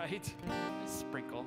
right? Sprinkle.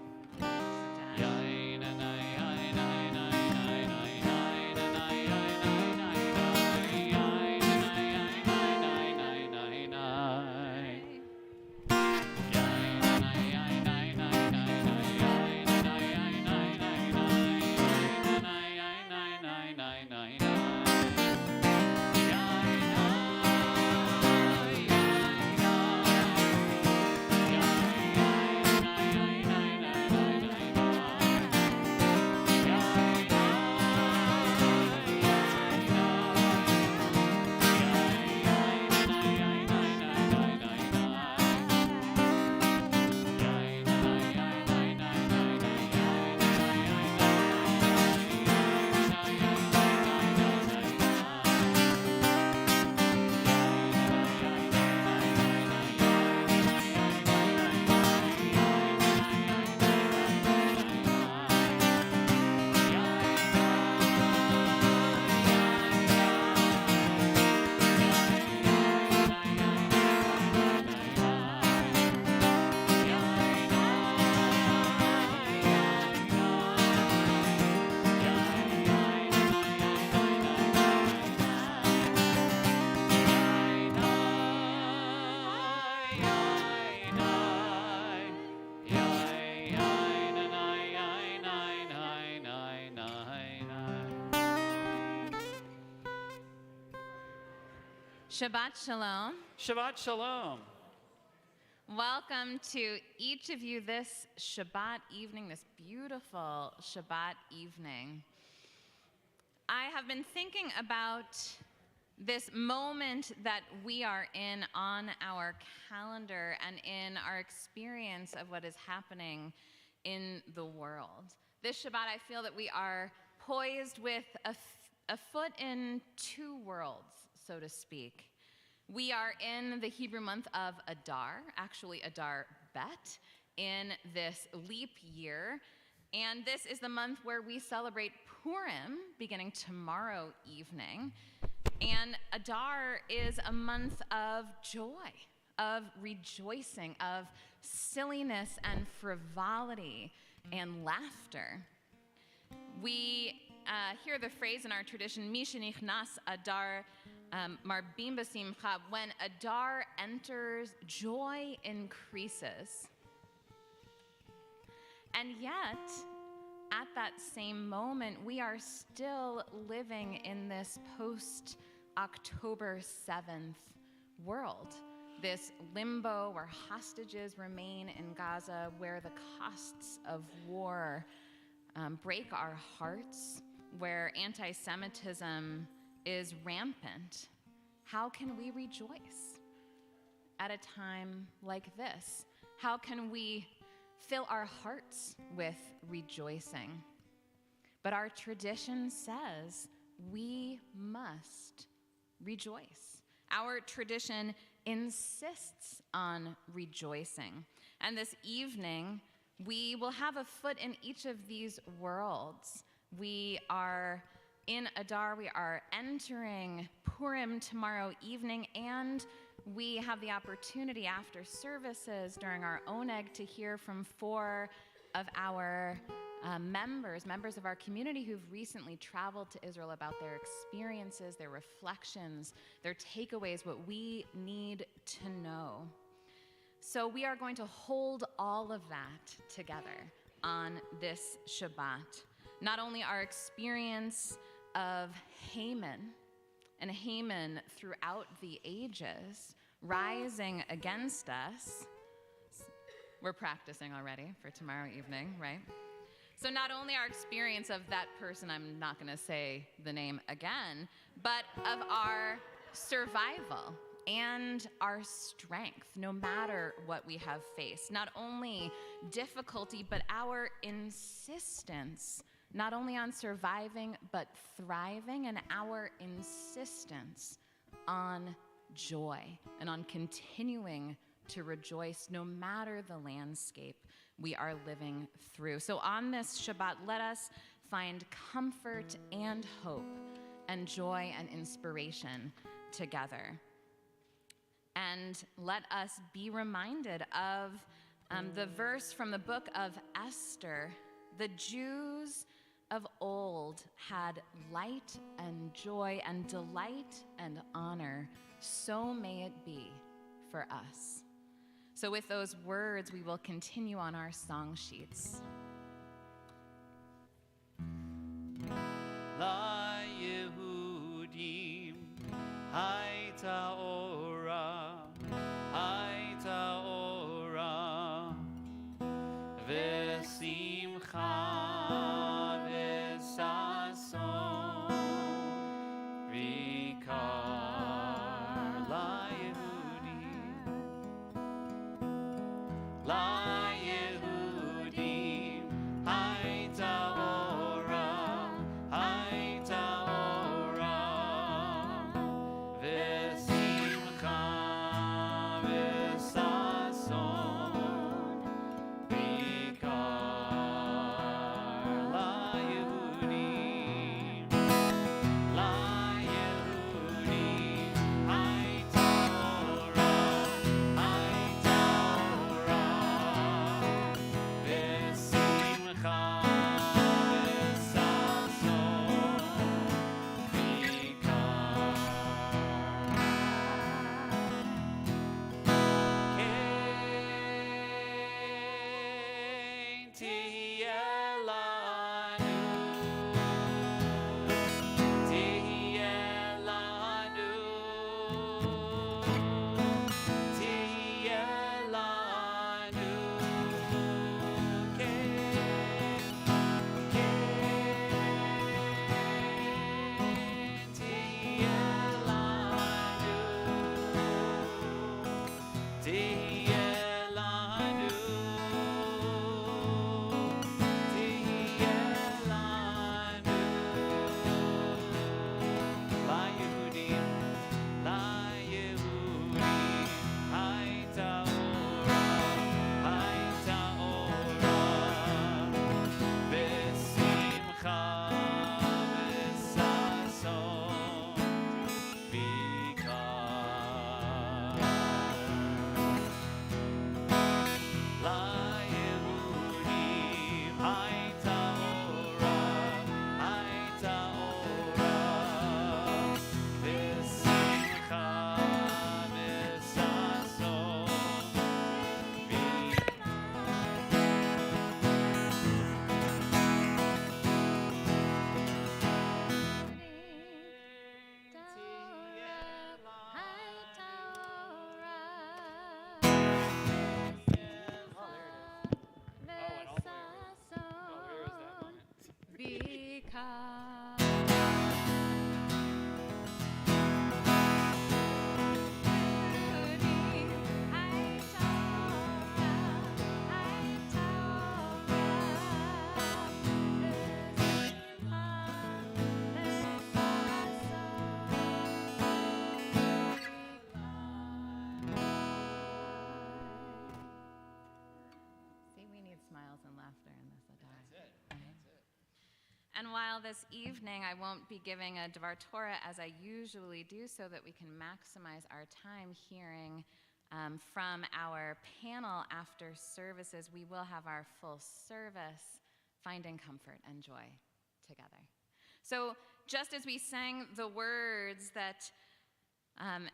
Shabbat Shalom. Shabbat Shalom. Welcome to each of you this Shabbat evening, this beautiful Shabbat evening. I have been thinking about this moment that we are in on our calendar and in our experience of what is happening in the world. This Shabbat, I feel that we are poised with a foot in two worlds, so to speak. We are in the Hebrew month of Adar, actually Adar Bet, in this leap year. And this is the month where we celebrate Purim, beginning tomorrow evening. And Adar is a month of joy, of rejoicing, of silliness and frivolity and laughter. We hear the phrase in our tradition, Mishenichnas Adar Marbim B'Simcha, when Adar enters, joy increases. And yet, at that same moment, we are still living in this post-October 7th world, this limbo where hostages remain in Gaza, where the costs of war break our hearts, where anti-Semitism is rampant. How can we rejoice at a time like this? How can we fill our hearts with rejoicing? But our tradition says we must rejoice. Our tradition insists on rejoicing. And this evening, we will have a foot in each of these worlds. We are in Adar, we are entering Purim tomorrow evening, and we have the opportunity after services during our Oneg to hear from 4 of our members of our community who've recently traveled to Israel about their experiences, their reflections, their takeaways, what we need to know. So we are going to hold all of that together on this Shabbat. Not only our experience of Haman, and Haman throughout the ages, rising against us. We're practicing already for tomorrow evening, right? So not only our experience of that person, I'm not going to say the name again, but of our survival and our strength, no matter what we have faced. Not only difficulty, but our insistence, not only on surviving, but thriving, and our insistence on joy and on continuing to rejoice no matter the landscape we are living through. So on this Shabbat, let us find comfort and hope and joy and inspiration together. And let us be reminded of The verse from the book of Esther, the Jews of old had light and joy and delight and honor. So may it be for us. So with those words, we will continue on our song sheets. La Yehudim, Haita Ora, Vesimcha, Vesason, Vikar, La Yehudim, La Yehudim, Haita Ora, Vesimcha, Vesason, Vikar, La Yehudim, La Yehudim, Haita Ora, Vesimcha, And while this evening I won't be giving a Dvar Torah as I usually do so that we can maximize our time hearing from our panel after services, we will have our full service, Finding Comfort and Joy together. So just as we sang the words that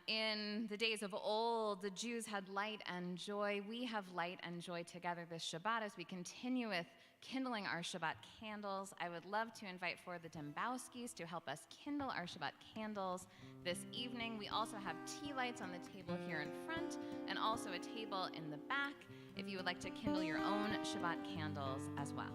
in the days of old, the Jews had light and joy, we have light and joy together this Shabbat as we continue with kindling our Shabbat candles. I would love to invite forward the Dembowskis to help us kindle our Shabbat candles this evening. We also have tea lights on the table here in front and also a table in the back if you would like to kindle your own Shabbat candles as well.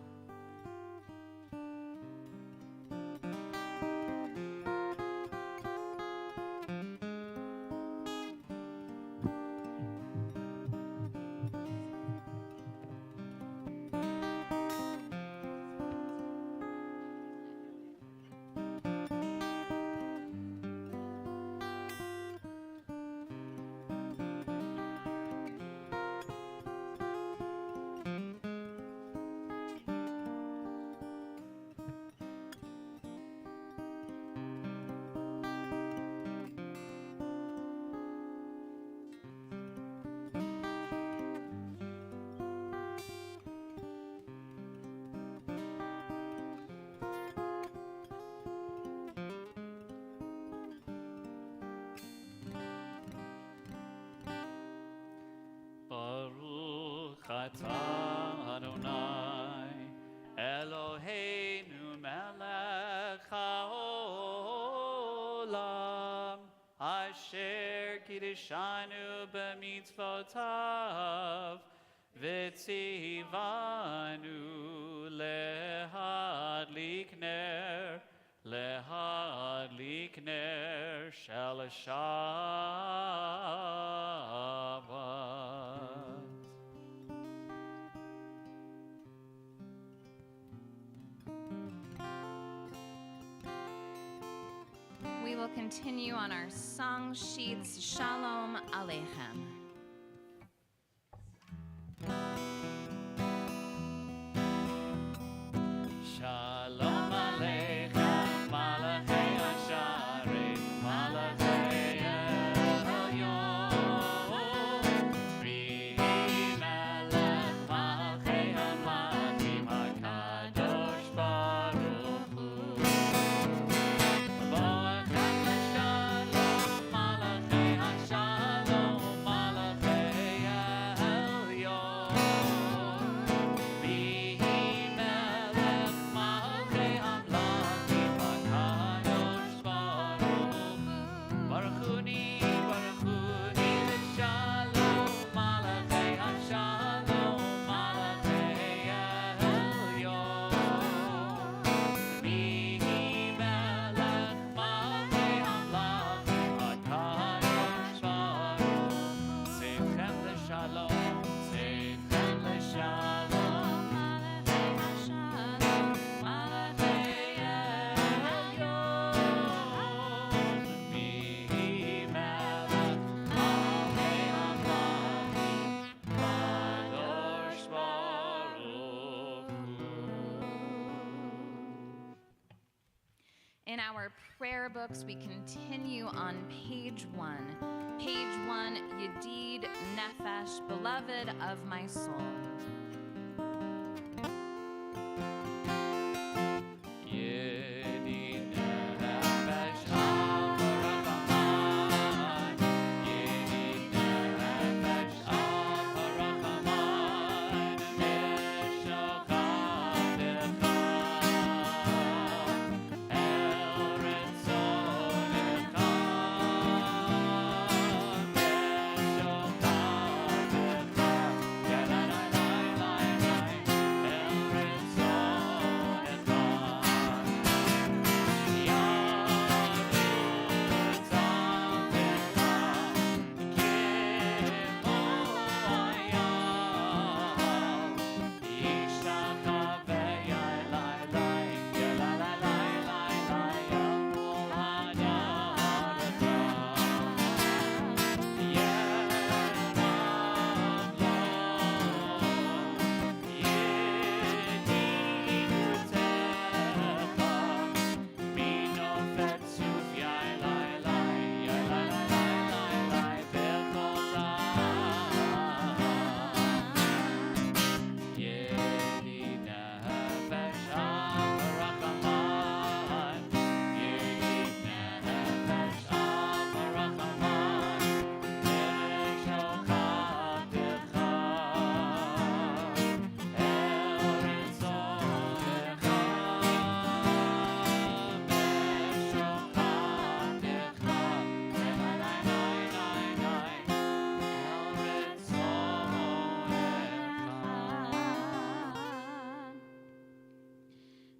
Ata Adonai Eloheinu melech haolam asher kiddushanu b'mitzvotav v'tzivanu lehadlik ner shel Shabbat. We will continue on our song sheets. Shalom Aleichem. Shalom Aleichem, Malachei Hasharim, Malachei Elyon, V'hi Melech Malachei Hamlachim, HaKadosh Baruch Hu. Bo'echem l'shalom, Malachei Hashalom, Malachei Elyon, V'hi Melech Malachei Hamlachim, HaKadosh Baruch Hu. Baruchuni, Baruchuni l'shalom, Malachei Hashalom, Malachei Elyon, V'hi Melech Malachei Hamlachim, HaKadosh Baruch Hu. Seichem l'shalom, Seichem l'shalom, Malachei Hashalom, Malachei Elyon, V'hi Melech Malachei Hamlachim, Kadosh Baruch Hu. In our prayer books, we continue on page 1. Page 1, Yedid Nefesh, beloved of my soul. Yedid nefesh ha'barachamai, Yedid nefesh ha'barachamai, Meshochatecha, El Retzonecha, Meshochatecha, Yadadadai, El Retzonecha.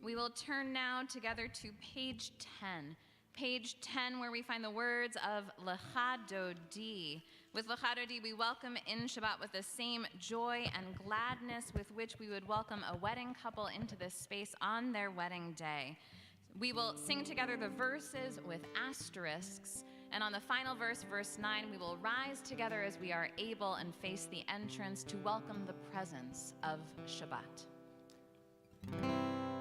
We will turn now together to page 10. Page 10, where we find the words of Lecha Dodi. With Lecha Dodi, we welcome in Shabbat with the same joy and gladness with which we would welcome a wedding couple into this space on their wedding day. We will sing together the verses with asterisks, and on the final verse, verse 9, we will rise together as we are able and face the entrance to welcome the presence of Shabbat.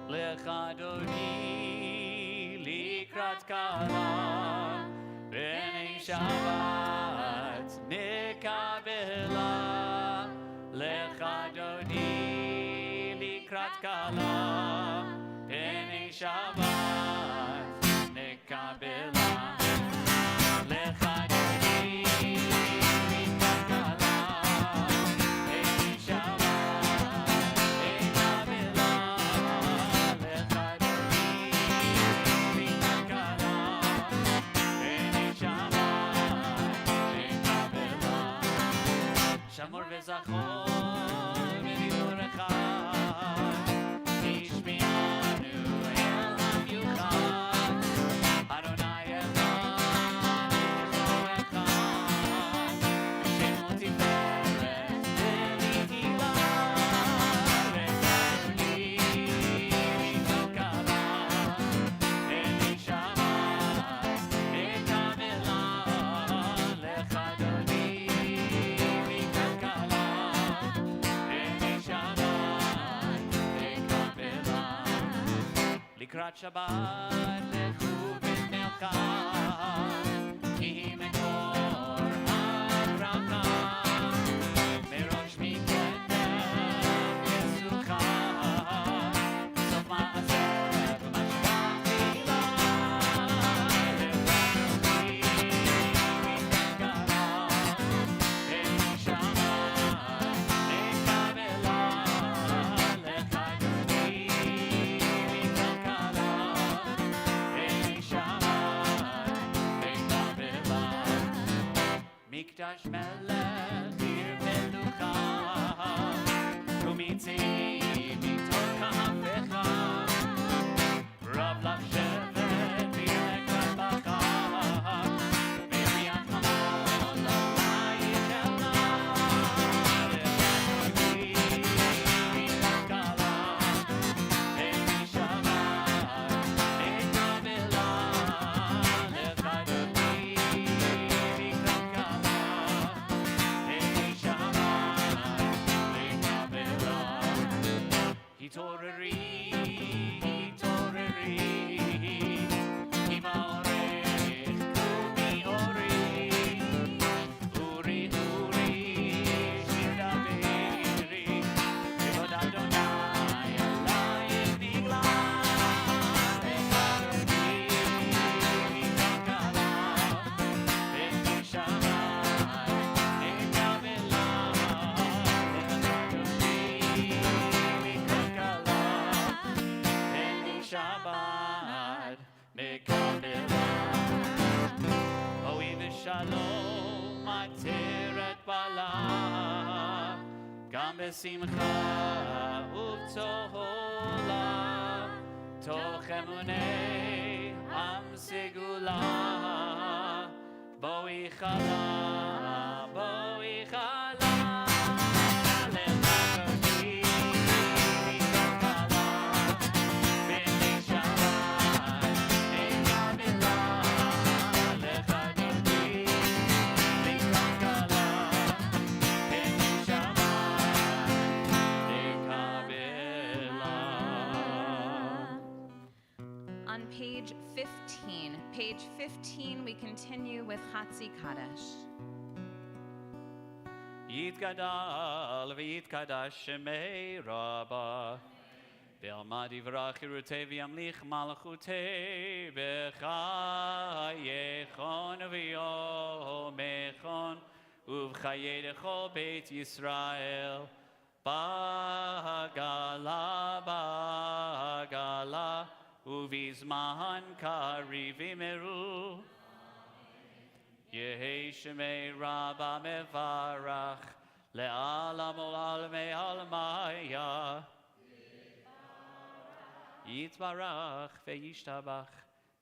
Lecha Dodi likrat kala, B'nei Shabbat nikabela. Lecha Dodi likrat kala, B'nei Shabbat nikabela. Lecha Dodi likrat kala, B'nei Shabbat זכור בדיבור אחד, השמיענו אל המיוחד, אדוני אחד, לכו אחד, שמו תפארת ונתילה, וקדוני מכלכלה, ונשמת מקבלה, לך אדוני מכלכלה, ונשמת מקבלה. לקראת שבת לכו במלאכה, כי מקור הברכה, מראש מקדם ישועה, סוף מעשה ומשכח תהילה, לבדותי מכלכלה, ונשמת מקבלה, לך אדוני מכלכלה, ונשמת מקבלה. מקדש מלך עיר מלוכה, ומיצים מתוך כפיך, רב לך שבט וירק בחג, וריח חמור עלייך אלה, לבדותי מכלכלה, ונשמת מקבלה, לך אדוני מכלכלה, ונשמת מקבלה. התעוררי, התעוררי, עם האורך קומי אורי, אורי, אורי, שיר דברי, כבוד אדוני עלייך נגלה, לך אדוני מכלכלה, ונשמת מקבלה, לך אדוני מכלכלה, ונשמת מקבלה. בואי ושלום עטרת בעלה, גם בשמחה ובצהלה, תוך אמוני עם סגולה, בואי חלה, בואי חלה, לך אדוני מכלכלה, ונשמת מקבלה, לך אדוני מכלכלה, ונשמת מקבלה. On page 15, we continue with Hatzi Kaddish. יתגדל ויתקדש שמי רבה, בעלמא יברח חירותי וימליך מלכותי, בחייכון ויומכון, ובחיי לכל בית ישראל, בעגלה בעגלה, ובזמן קריב ימרו. יהי שמי רבה מברך, לעלם ולעלמי עלמיה. יתברך וישתבח,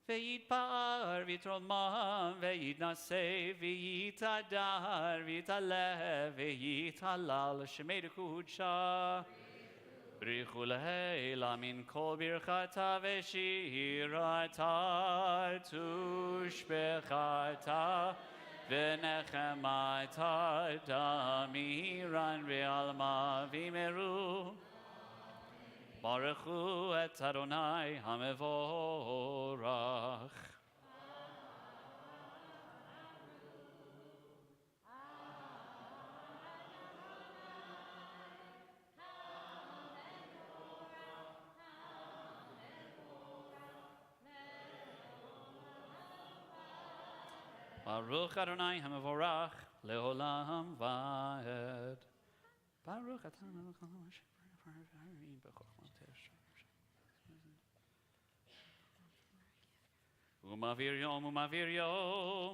ויתפאר ויתרומם, ויתנשא ויתהדר, ויתעלה ויתהלל, שמי דקודשה. בריחו להילה מן כל ברכתה ושירתה, תושבחתה ונחמתה, דמירן ועלמה וימרו. ברכו את אדוני המבורך. ברוך אדוני המבורך לעולם ועד. ברוך אתה המלך העולם בחוכמתך. ומעביר יום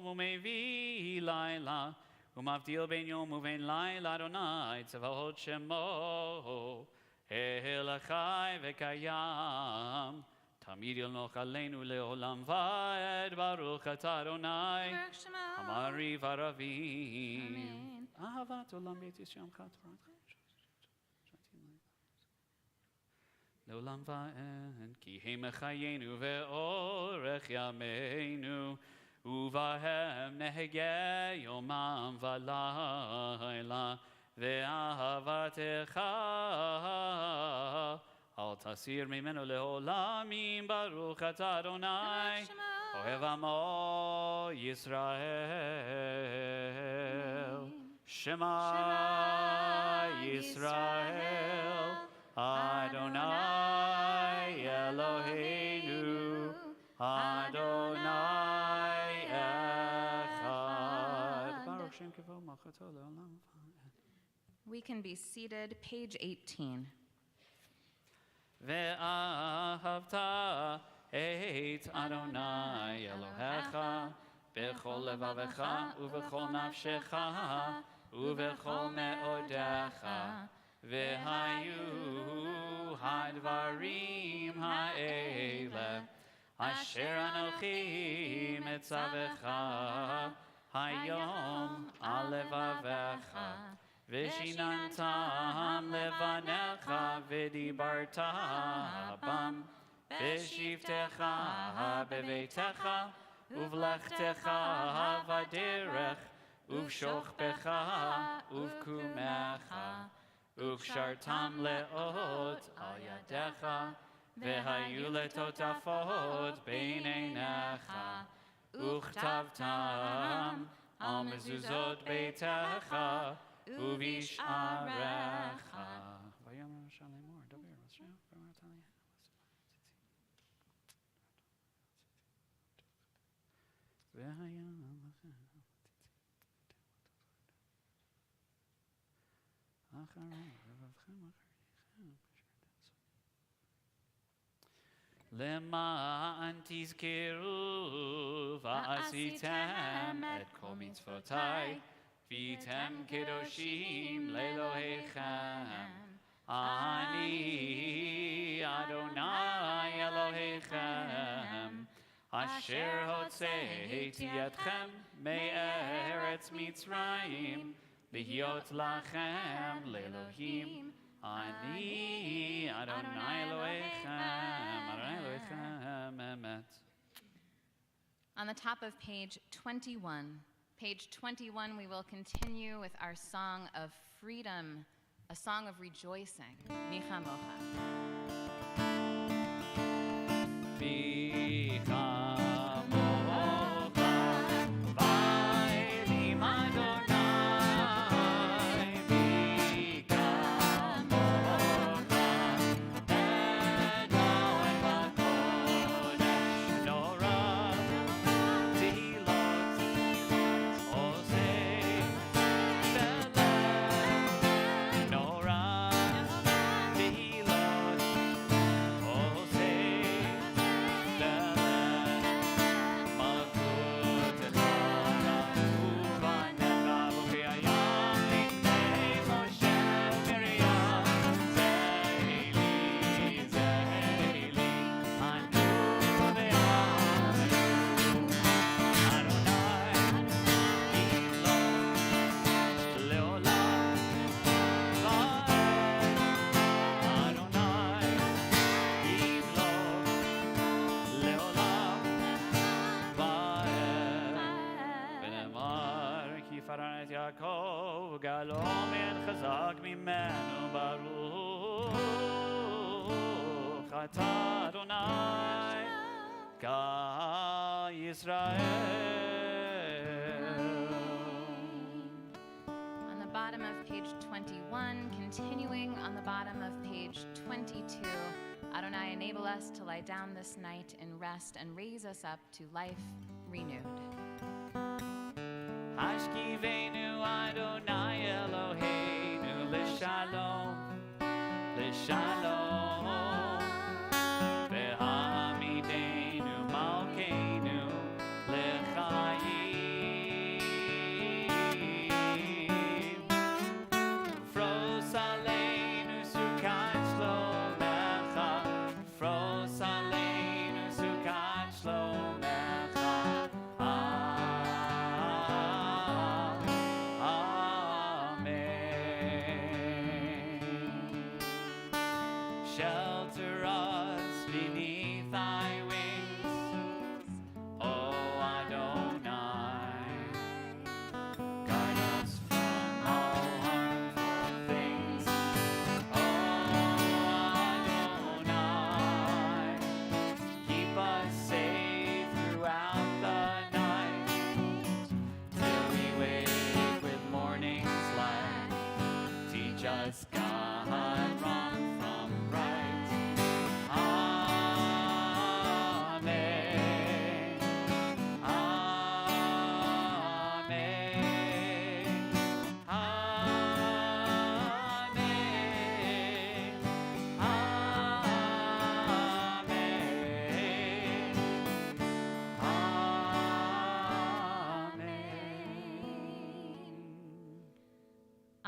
ומביא לילה, ומבדיל בין יום ובין לילה אדוני צבאות שמו אל החי וקיים תמיד ילנוך עלינו לעולם ועד ברוך אתה אדוני המריב ערבים אהבת עולם בית ישראל תורתך לעולם ועד כי הם חיינו ואורך ימינו ובהם נהגה יומם ולילה ואהבתך אל תסיר ממנו לעולמים ברוך אתה אדוני אוהב עמו ישראל שמע ישראל אדוני אלוהינו אדוני אחד ברוך שם כבוד מלכותו לעולם. We can be seated, page 18. ואהבת את אדוני אלוהיך בכל לבבך ובכל נפשך ובכל מאודיך והיו הדברים האלה אשר אנוכי מצווך היום על לבבך ושיננתם לבניך ודיברת בם בשבתך בביתך ובלכתך בדרך ובשוכבך ובקומך וקשרתם לאות על ידיך והיו לטוטפות בין עיניך וכתבתם על מזוזות ביתך ובשעריך. ויאמר משה לאמור דבר אשר אמרת לי והיה לכם אחרי לבבכם אחריכם למען תזכרו ועשיתם את כל מצוותיי והייתם קדושים לאלוהיכם אני אדוני אלוהיכם אשר הוצאתי אתכם מארץ מצרים להיות לכם לאלוהים אני אדוני אלוהיכם אמת. On the top of page 21, we will continue with our song of freedom, a song of rejoicing. Micha Mocha. יעקב גלום אין חזק ממנו ברוך אתה אדוני גא ישראל. On the bottom of page 21, continuing on the bottom of page 22, Adonai, enable us to lie down this night in rest and raise us up to life renewed. השכיבנו אדוני אלוהינו לשלום, לשלום, והעמידנו מלכנו לחיים.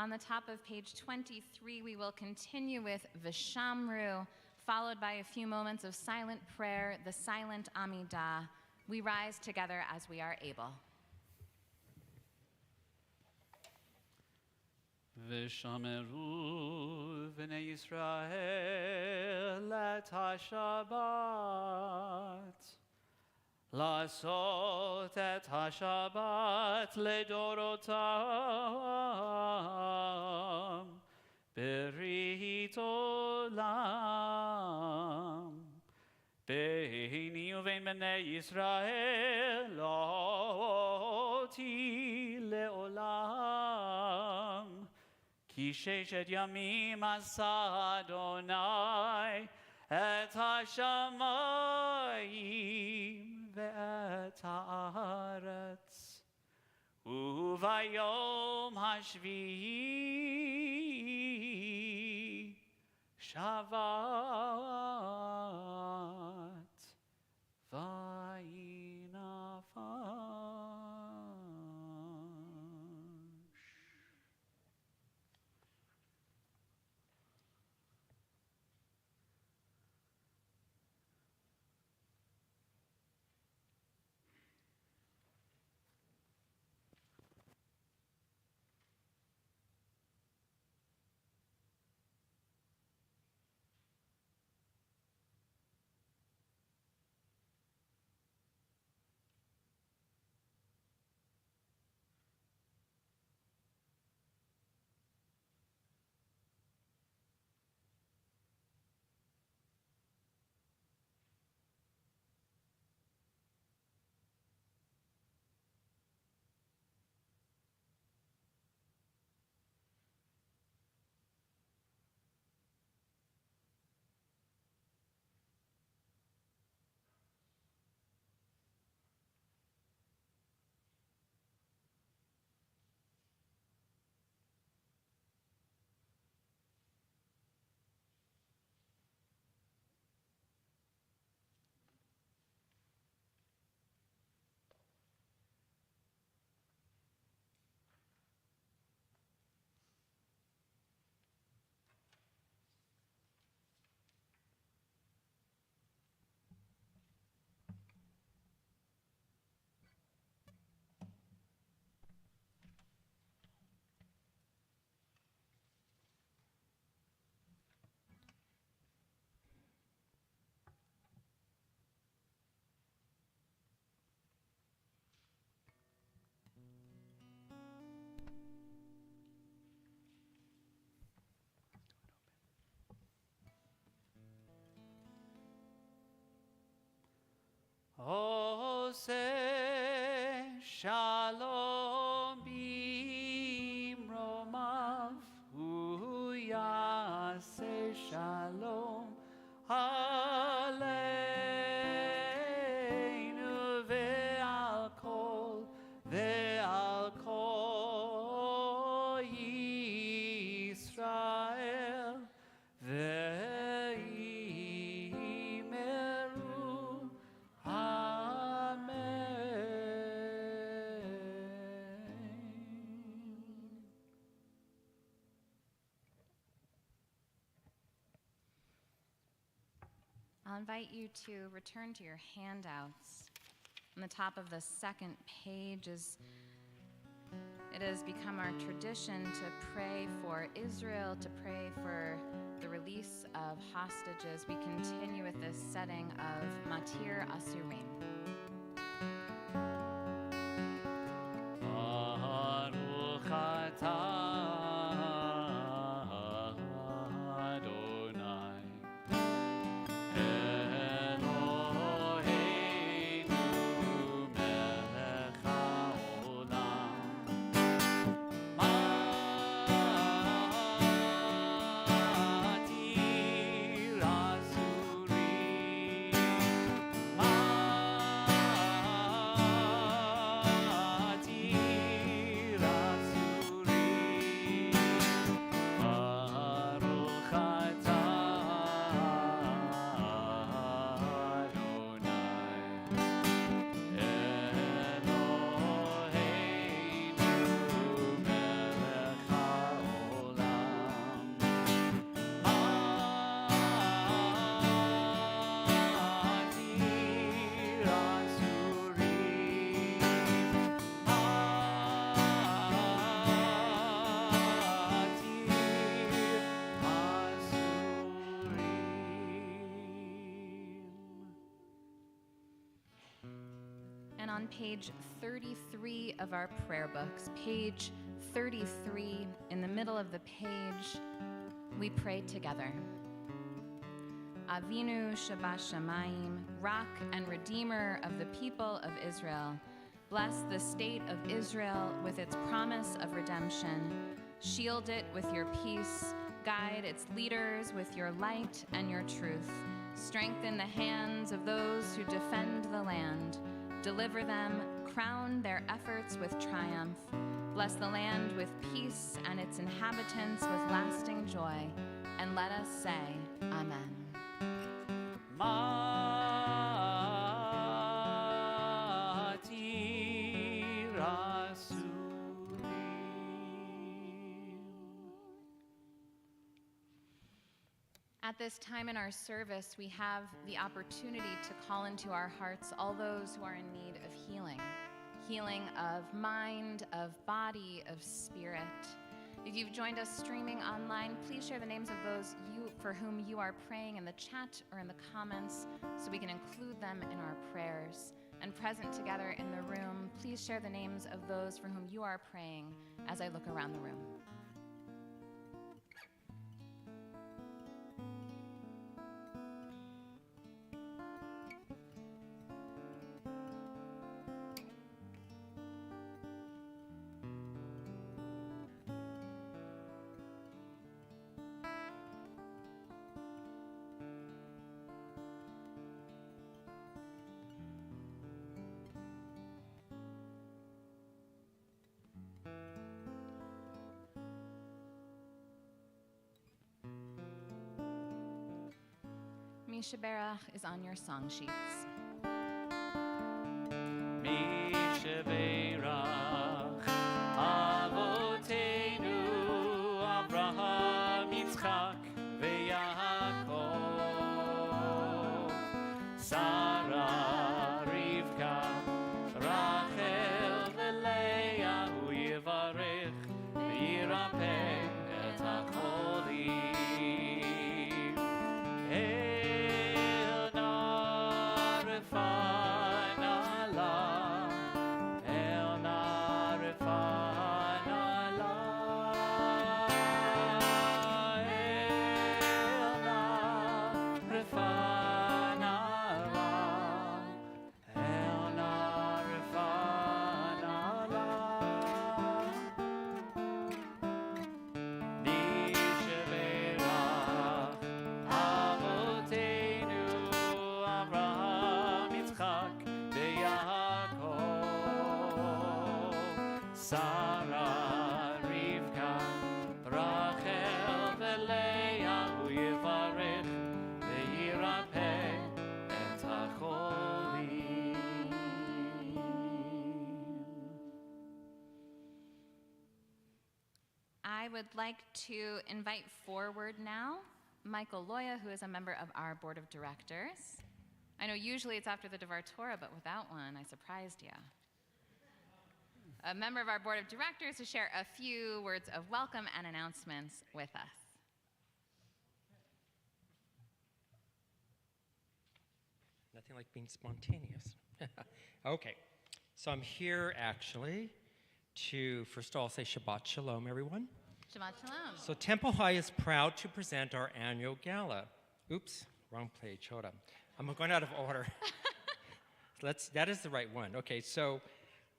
On the top of page 23, we will continue with Vishamru, followed by a few moments of silent prayer, the silent Amidah. We rise together as we are able. Vishameru v'nei Yisrael et ha-Shabbat, לעשות את השבת לדורותם, ברית עולם. ביני ובין בני ישראל לא תהי לעולם, כי ששת ימים עשה אדוני את השמיים ואת הארץ, וביום השביעי שבת וינפש. עושה שלום במרומיו, הוא יעשה שלום עלינו ועל כל ישראל, I'll invite you to return to your handouts. On the top of the second page it has become our tradition to pray for Israel, to pray for the release of hostages. We continue with this setting of Matir Asurim. Baruch atah on page 33 of our prayer books, page 33, in the middle of the page, we pray together. Avinu Shabashamayim, Rock and Redeemer of the people of Israel, bless the state of Israel with its promise of redemption. Shield it with your peace. Guide its leaders with your light and your truth. Strengthen the hands of those who defend the land. Deliver them, crown their efforts with triumph. Bless the land with peace and its inhabitants with lasting joy. And let us say, Amen. Mati Rasulim. At this time in our service, we have the opportunity to call into our hearts all those who are in need of healing. Healing of mind, of body, of spirit. If you've joined us streaming online, please share the names of those for whom you are praying in the chat or in the comments so we can include them in our prayers. And present together in the room, please share the names of those for whom you are praying as I look around the room. Misha Berach is on your song sheets. Misha Berach, Avotenu, Abraham, Yitzchak, veYaakov, Sarah, Rivka, Rachel, veLeah, Hu Yivarech, v'yirapeh et hacholim. Sarah, Rivka, Rachel, veLeah, Hu Yivarech, v'yirapeh et hacholim. I would like to invite forward now Michael Loya, who is a member of our board of directors. I know usually it's after the Devar Torah, but without one, I surprised you. A member of our board of directors to share a few words of welcome and announcements with us. Nothing like being spontaneous. Okay, so I'm here actually to, first of all, say Shabbat Shalom, everyone. Shabbat Shalom. So Temple High is proud to present our annual gala. Oops, wrong page, hold on. I'm going out of order. That is the right one. Okay, so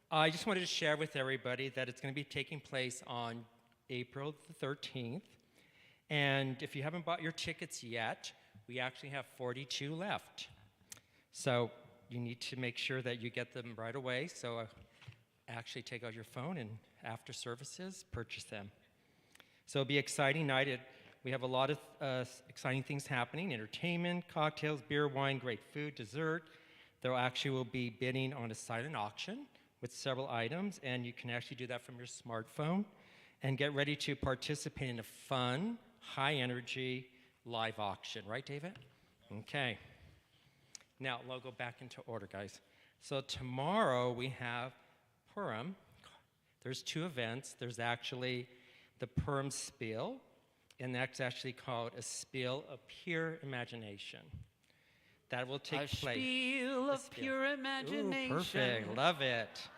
I just wanted to share with everybody that it's going to be taking place on April the 13th. And if you haven't bought your tickets yet, we actually have 42 left. So you need to make sure that you get them right away. So actually take out your phone and after services, purchase them. So it'll be an exciting night. We have a lot of exciting things happening: entertainment, cocktails, beer, wine, great food, dessert. There actually will be bidding on a silent auction with several items, and you can actually do that from your smartphone and get ready to participate in a fun, high-energy live auction. Right, David? Okay. Now, we'll go back into order, guys. So tomorrow we have Purim. There's two events. There's actually the Purim Spiel, and that's actually called a spiel of pure imagination. that will take A place. spiel of spiel. pure Ooh, imagination. perfect. Love it.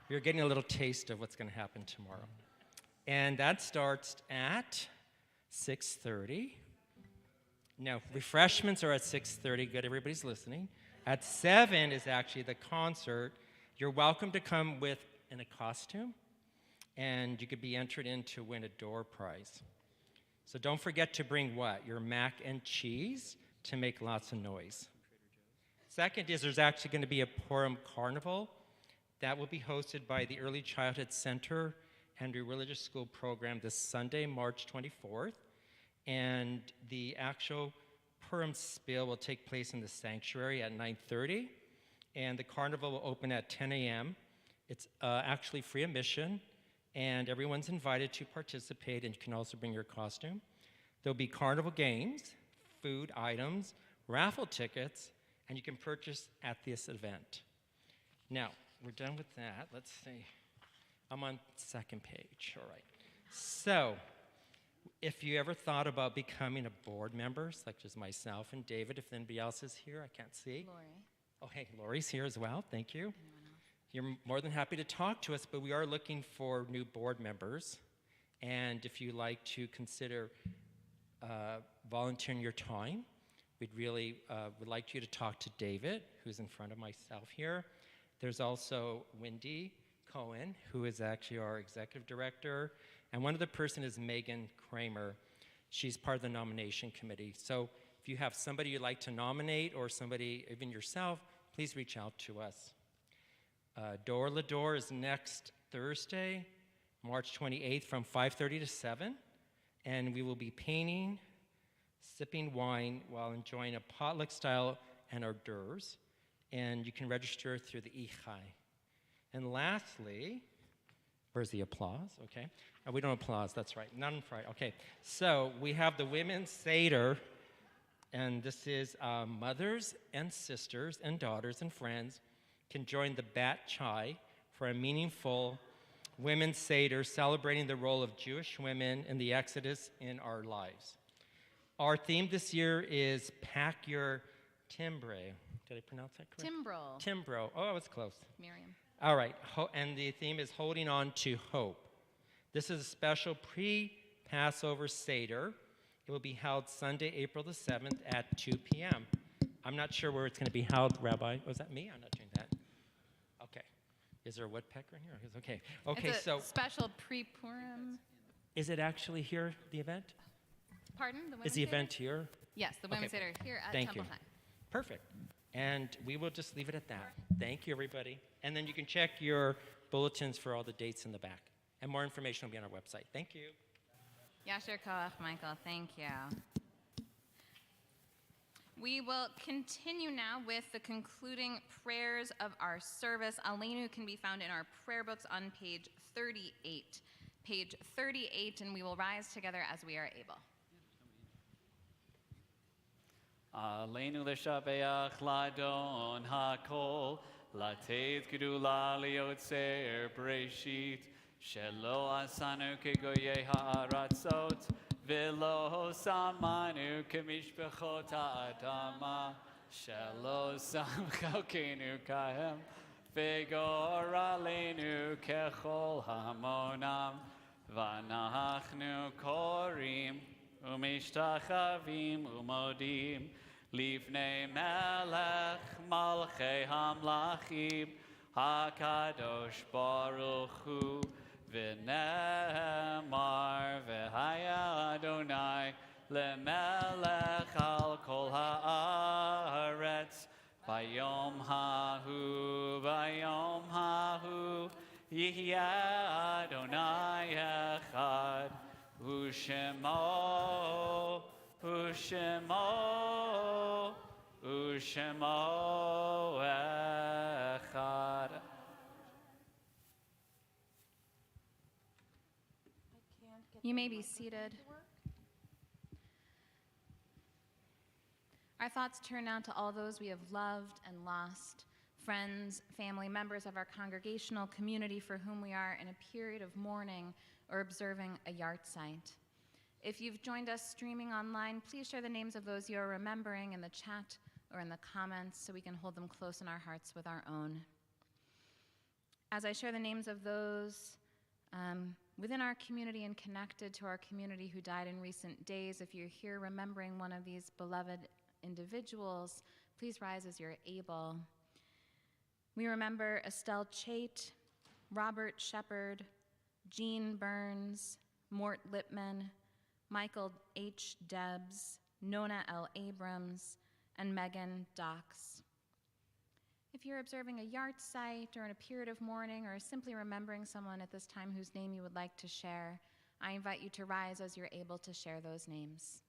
You're getting a little taste of what's going to happen tomorrow. And that starts at 6:30. No, refreshments are at 6:30. Good, everybody's listening. At 7 is actually the concert. You're welcome to come in a costume, and you could be entered in to win a door prize. So don't forget to bring what? Your mac and cheese to make lots of noise. Second is there's actually going to be a Purim Carnival that will be hosted by the Early Childhood Center and the Religious School Program this Sunday, March 24th. And the actual Purim spiel will take place in the sanctuary at 9:30, and the carnival will open at 10 a.m. It's actually free admission, and everyone's invited to participate, and you can also bring your costume. There'll be carnival games, food items, raffle tickets, and you can purchase at this event. Now, we're done with that. Let's see. I'm on the second page. All right. So, if you ever thought about becoming a board member, such as myself and David, if anybody else is here, I can't see. Lori. Oh, hey, Lori's here as well. Thank you. You're more than happy to talk to us, but we are looking for new board members. And if you like to consider volunteering your time, we'd really would like you to talk to David, who's in front of myself here. There's also Wendy Cohen, who is actually our executive director. And one other person is Megan Kramer. She's part of the nomination committee. So if you have somebody you'd like to nominate or somebody, even yourself, please reach out to us. Door La Door is next Thursday, March 28th from 5:30 to 7. And we will be painting, sipping wine while enjoying a potluck style and hors d'oeuvres. And you can register through the Ichai. And lastly, where's the applause? Okay. We don't applause, that's right. None Friday. Okay. So we have the Women's Seder, and this is mothers and sisters and daughters and friends can join the Bat Chai for a meaningful Women's Seder celebrating the role of Jewish women in the Exodus in our lives. Our theme this year is Pack Your Timbre. Did I pronounce that correctly? Timbrel. Timbro. Oh, I was close. Miriam. All right, and the theme is Holding On to Hope. This is a special pre-Passover Seder. It will be held Sunday, April the 7th at 2 p.m. I'm not sure where it's going to be held, Rabbi. Was that me? I'm not doing that. Okay. Is there a woodpecker in here? Okay. Okay, It's a so special pre-Purim. is it actually here, the event? Pardon? The Is Women's the Seder? event here? Yes, the Women's Okay. Seder here at Thank Temple you. Time. Perfect. And we will just leave it at that. Thank you, everybody. And then you can check your bulletins for all the dates in the back. And more information will be on our website. Thank you. Yasher Koach, Michael. Thank you. We will continue now with the concluding prayers of our service. Aleinu can be found in our prayer books on page 38. Page 38, and we will rise together as we are able. Aleinu l'shabeach ladon hakol, lateit gedula liotzer breshit, shelo asanu kegoyei ha'aratzot, velo samanu kemishpechot ha'adama, shelo samchalkenu kahem, vegor aleinu kechol hamonam, vanachnu korim, umishtachavim umodim, Livnei melech malchei hamlachim, hakadosh baruch hu, v'nemar v'haya Adonai, lemelech al kol haaretz, bayom hahu, yihyeh Adonai echad, u'shemo, Ushemo echad. You may be seated. Our thoughts turn now to all those we have loved and lost, friends, family members of our congregational community for whom we are in a period of mourning or observing a yahrzeit. If you've joined us streaming online, please share the names of those you are remembering in the chat or in the comments so we can hold them close in our hearts with our own. As I share the names of those within our community and connected to our community who died in recent days, if you're here remembering one of these beloved individuals, please rise as you're able. We remember Estelle Chait, Robert Shepard, Jean Burns, Mort Lipman, Michael H. Debs, Nona L. Abrams, and Megan Dox. If you're observing a yahrzeit or in a period of mourning or simply remembering someone at this time whose name you would like to share, I invite you to rise as you're able to share those names.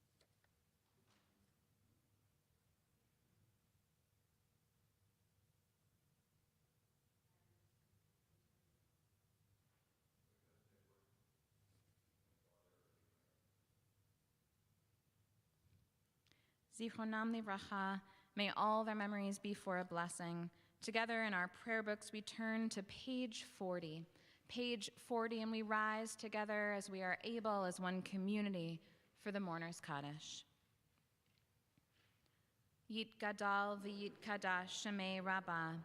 Zichronam livracha, may all their memories be for a blessing. Together in our prayer books, we turn to page 40. Page 40, and we rise together as we are able as one community for the Mourner's Kaddish. Yit gadal v'yit kadash shemei rabbah,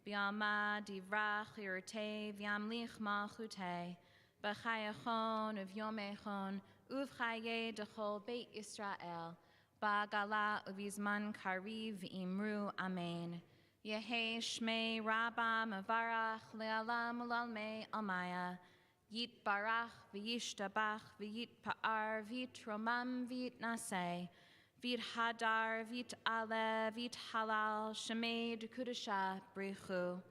b'yama divrach yirtei v'yamlich malchutei, b'chayachon uv'yomechon uv'chaye dechol beit Yisrael, ba'gala uv'izman kariv v'imru amen. Yehe shmei rabba mavarach le'alam u'lalmei almaya. Yit barach v'yishtabach v'yit pa'ar v'yit romam v'yit naseh. V'yit hadar v'yit ale v'yit halal shmei d'kudusha brichu.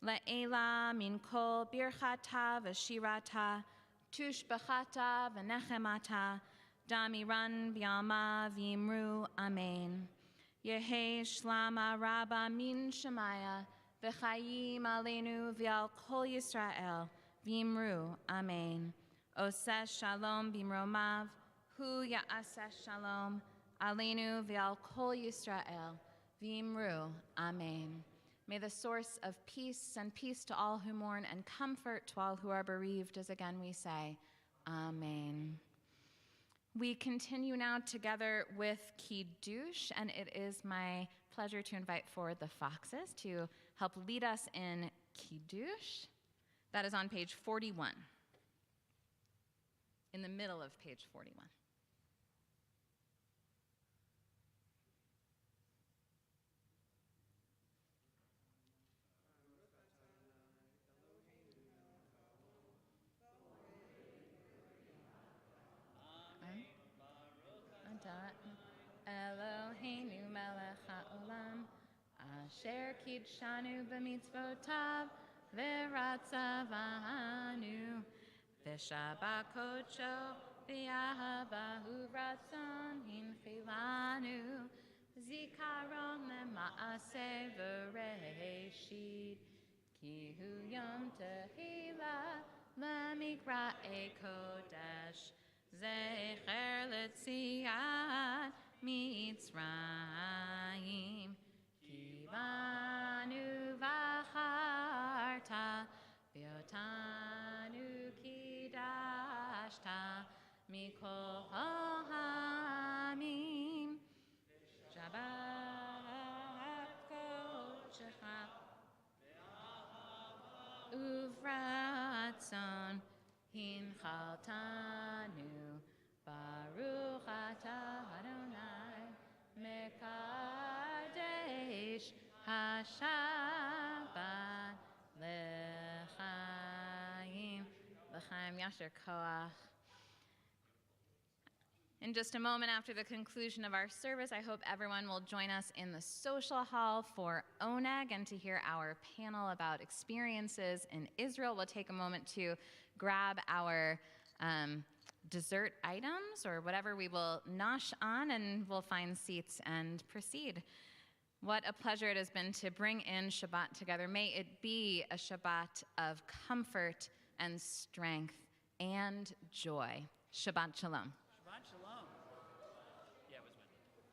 Le'ela min kol birchata v'shirata tushbachata v'nechemata damiran b'yama v'imru amen. Yehe shlama rabba min shemaya v'chayim aleinu v'al kol Yisrael v'imru amen. Oseh shalom b'mromav hu ya'aseh shalom aleinu v'al kol Yisrael v'imru amen. May the source of peace and peace to all who mourn and comfort to all who are bereaved, as again we say, amen. We continue now together with Kiddush, and it is my pleasure to invite forward the Foxes to help lead us in Kiddush. That is on page 41, in the middle of page 41. Eloheinu melech haolam, asher kidshanu b'mitzvotav, v'ratzavanu, v'shabbat kodsho, v'yahavahu ratzon hinchilanu, zikaron lema'aseh v'reishit, ki hu yom tehila lemikra'e kodesh, zecher letziat Mitzrayim, kivanu v'acharta, v'yotanu kidashta, mikol ha'amim, Shabbat kodshecha, uvratzon hinchaltanu, Baruch atah Adonai, mekadesh hashabbat l'chaim. L'chaim yasher koach. In just a moment after the conclusion of our service, I hope everyone will join us in the social hall for Oneg and to hear our panel about experiences in Israel. We'll take a moment to grab our dessert items or whatever we will nosh on, and we'll find seats and proceed. What a pleasure it has been to bring in Shabbat together. May it be a Shabbat of comfort and strength and joy. Shabbat shalom. Shabbat shalom. Yeah, it was Wendy. She goes.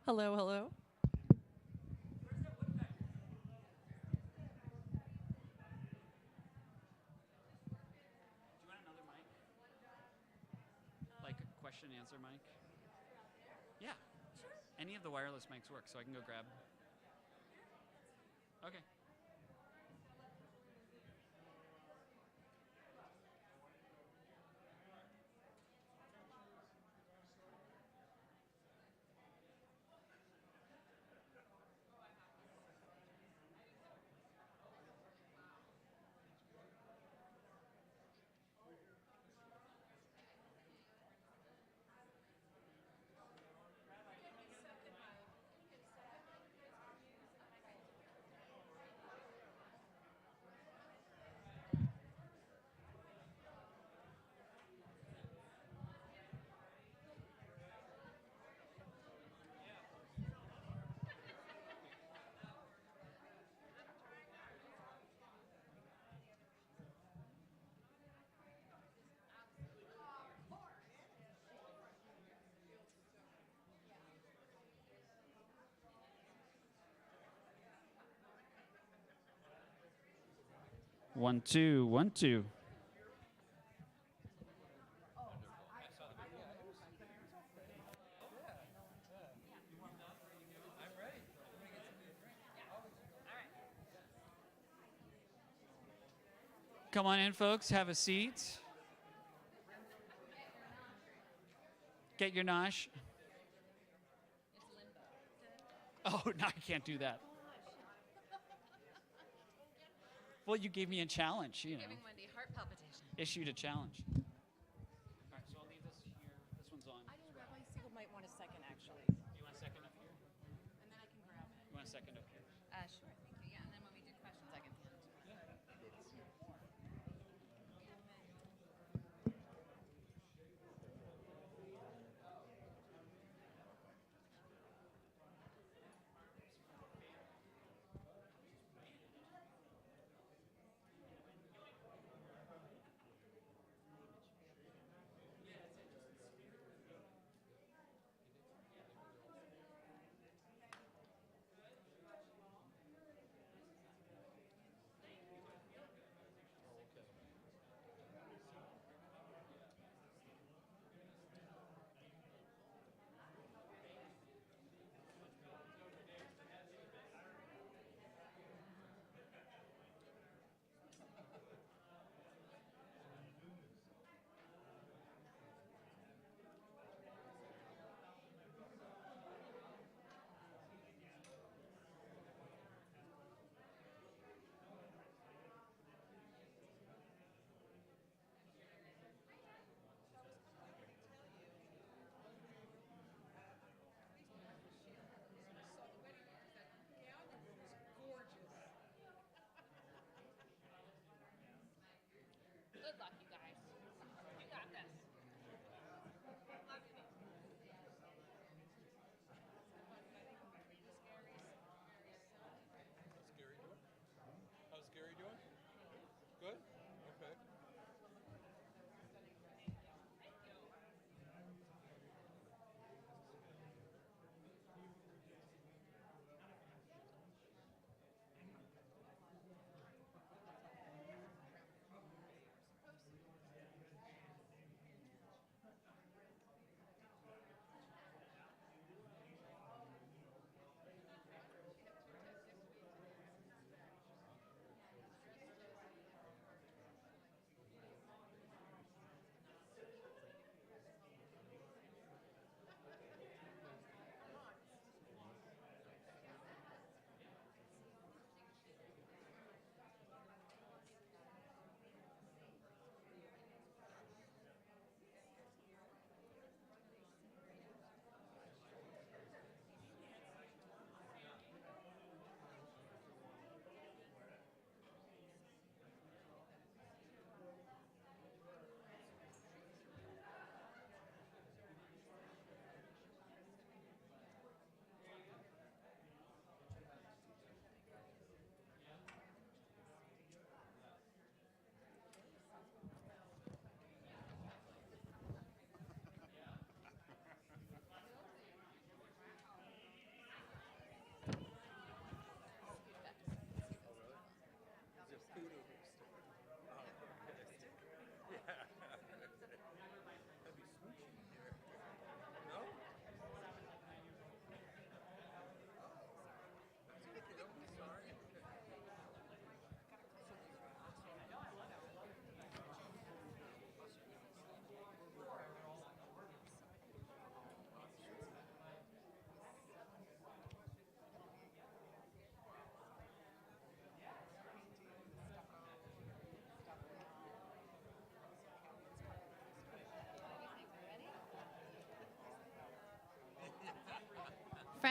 Hello, hello. Do you want another mic? Like a question and answer mic? Yeah. Any of the wireless mics work, so I can go grab. Okay. One, two, 1, 2. Come on in, folks. Have a seat. Get your nosh. Oh, no, I can't do that. Well, you gave me a challenge, you know. Giving Wendy heart palpitation. Issued a challenge. All right, so I'll leave this here. This one's on. I know Rabbi Siegel might want a second, actually. You want a second up here? And then I can grab it. You want a second up here? Sure, thank you. Yeah, and then when we do questions, I can hand it to her.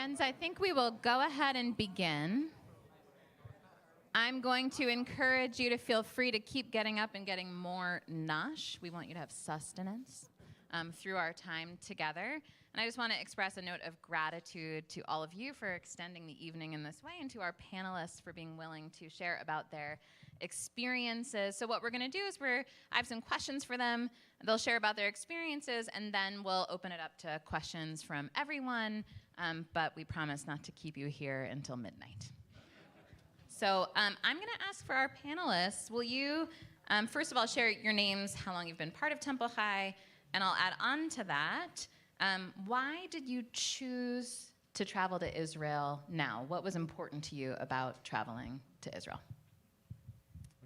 Friends, I think we will go ahead and begin. I'm going to encourage you to feel free to keep getting up and getting more nosh. We want you to have sustenance through our time together. And I just want to express a note of gratitude to all of you for extending the evening in this way, and to our panelists for being willing to share about their experiences. So what we're going to do is I have some questions for them. They'll share about their experiences, and then we'll open it up to questions from everyone. But we promise not to keep you here until midnight. So I'm going to ask for our panelists, will you, first of all, share your names, how long you've been part of Temple High, and I'll add on to that, why did you choose to travel to Israel now? What was important to you about traveling to Israel?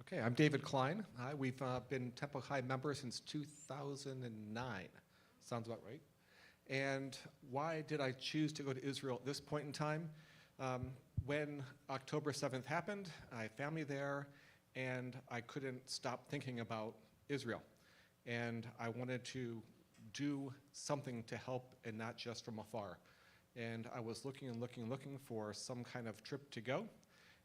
Okay, I'm David Klein. We've been Temple High members since 2009. Sounds about right. And why did I choose to go to Israel at this point in time? When October 7th happened, I had family there, and I couldn't stop thinking about Israel. And I wanted to do something to help, and not just from afar. And I was looking and looking for some kind of trip to go,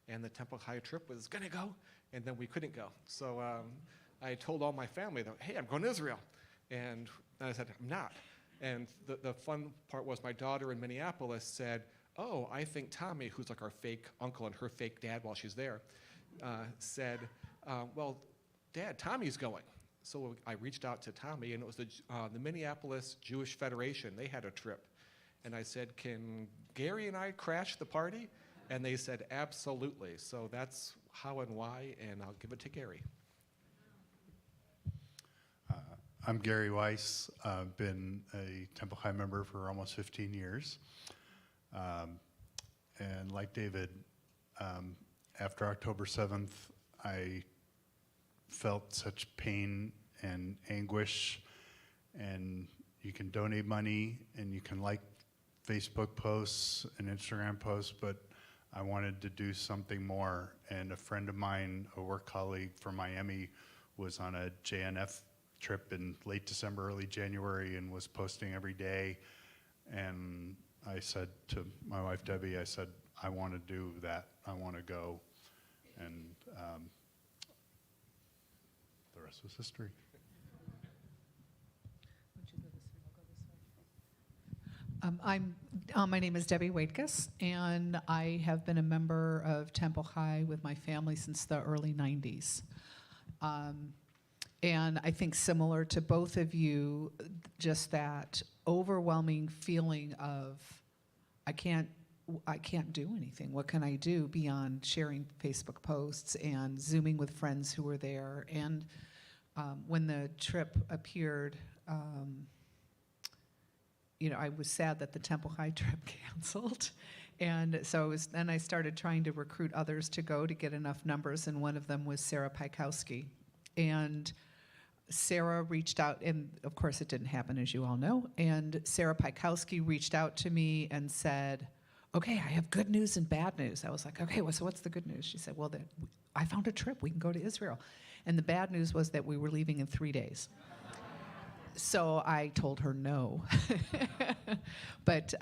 and the Temple High trip was gonna go, and then we couldn't go. So I told all my family that, hey, I'm going to Israel. And then I said, I'm not. And the fun part was my daughter in Minneapolis said, oh, I think Tommy, who's like our fake uncle and her fake dad while she's there, said, well, Dad, Tommy's going. So I reached out to Tommy, and it was the Minneapolis Jewish Federation. They had a trip. And I said, can Gary and I crash the party? And they said, absolutely. So that's how and why, and I'll give it to Gary. I'm Gary Weiss. I've been a Temple High member for almost 15 years. And like David, after October 7th, I felt such pain and anguish, and you can donate money and you can like Facebook posts and Instagram posts, but I wanted to do something more. And a friend of mine, a work colleague from Miami, was on a JNF trip in late December, early January, and was posting every day. And I said to my wife, Debbie, I said, I want to do that. I want to go. And the rest was history. My name is Debbie Waitkus, and I have been a member of Temple High with my family since the early 90s. And I think similar to both of you, just that overwhelming feeling of, I can't do anything. What can I do beyond sharing Facebook posts and Zooming with friends who were there? And when the trip appeared, I was sad that the Temple High trip canceled. And so then I started trying to recruit others to go to get enough numbers, and one of them was Sarah Pikowski. And Sarah reached out, and of course it didn't happen, as you all know, and Sarah Pikowski reached out to me and said, okay, I have good news and bad news. I was like, okay, well, so what's the good news? She said, well, I found a trip. We can go to Israel. And the bad news was that we were leaving in 3 days. So I told her no. But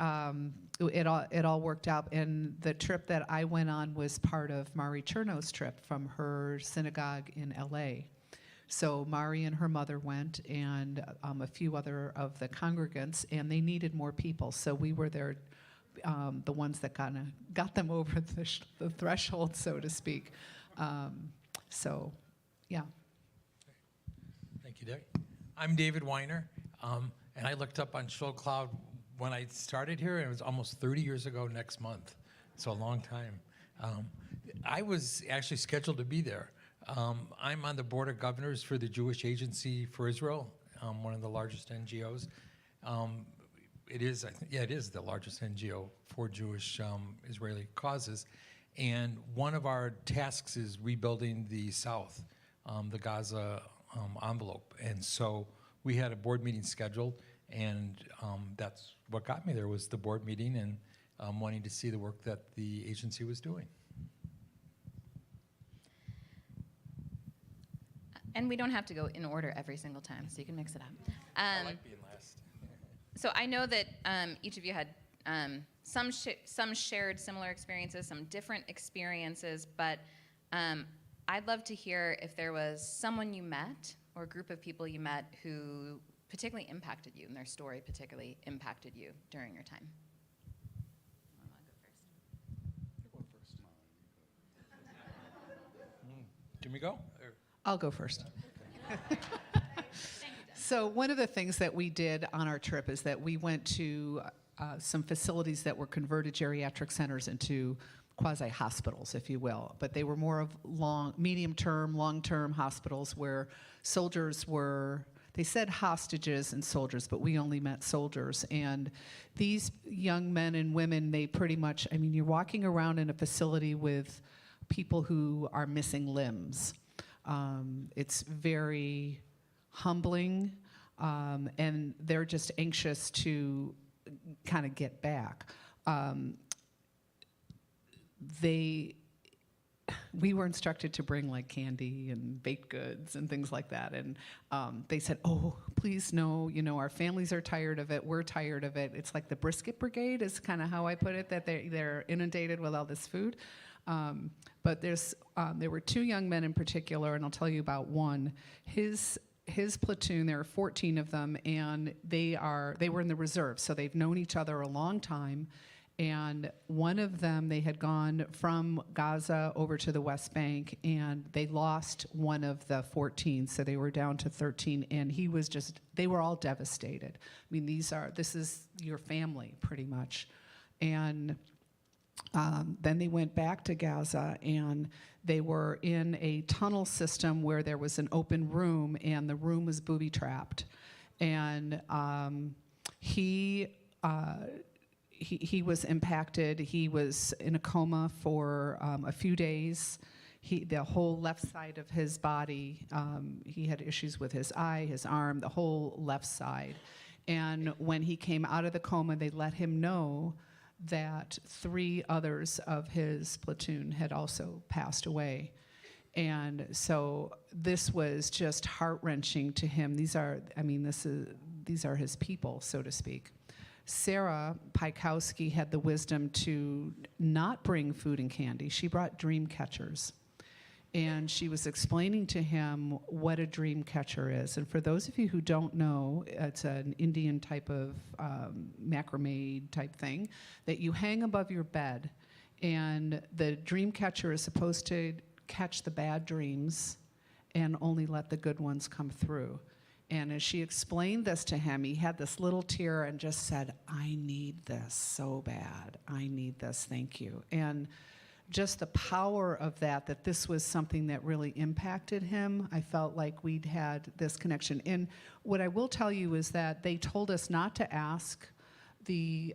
it all worked out. And the trip that I went on was part of Mari Cherno's trip from her synagogue in LA. So Mari and her mother went, and a few other of the congregants, and they needed more people. So we were there, the ones that got them over the threshold, so to speak. So, yeah. Thank you, Dick. I'm David Weiner, and I looked up on Shoal Cloud when I started here, and it was almost 30 years ago next month. So a long time. I was actually scheduled to be there. I'm on the board of governors for the Jewish Agency for Israel, one of the largest NGOs. It is the largest NGO for Jewish Israeli causes. And one of our tasks is rebuilding the South, the Gaza envelope. And so we had a board meeting scheduled, and that's what got me there, was the board meeting and wanting to see the work that the agency was doing. And we don't have to go in order every single time, so you can mix it up. I like being last. So I know that each of you had Some shared similar experiences, some different experiences, but I'd love to hear if there was someone you met or a group of people you met who particularly impacted you, and their story particularly impacted you during your time. I wanna go first. Can we go? Or- I'll go first. So one of the things that we did on our trip is that we went to some facilities that were converted geriatric centers into quasi-hospitals, if you will. But they were more of medium-term, long-term hospitals where soldiers were, they said hostages and soldiers, but we only met soldiers. And these young men and women, they pretty much, I mean, you're walking around in a facility with people who are missing limbs. It's very humbling, and they're just anxious to kind of get back. We were instructed to bring like candy and baked goods and things like that, and they said, "Oh, please no, you know, our families are tired of it. We're tired of it." It's like the brisket brigade is kind of how I put it, that they're inundated with all this food. But there were two young men in particular, and I'll tell you about one. His platoon, there are 14 of them, and they were in the reserve, so they've known each other a long time. And one of them, they had gone from Gaza over to the West Bank, and they lost one of the 14, so they were down to 13, and they were all devastated. I mean, this is your family, pretty much. And then they went back to Gaza, and they were in a tunnel system where there was an open room, and the room was booby-trapped. And he was impacted. He was in a coma for a few days. The whole left side of his body, he had issues with his eye, his arm, the whole left side. And when he came out of the coma, they let him know that 3 others of his platoon had also passed away. And so this was just heart-wrenching to him. These are his people, so to speak. Sarah Pikowski had the wisdom to not bring food and candy. She brought dream catchers. And she was explaining to him what a dream catcher is. And for those of you who don't know, it's an Indian type of macrame type thing that you hang above your bed. And the dream catcher is supposed to catch the bad dreams and only let the good ones come through. And as she explained this to him, he had this little tear and just said, "I need this so bad. I need this, thank you." And just the power of that this was something that really impacted him. I felt like we'd had this connection. And what I will tell you is that they told us not to ask the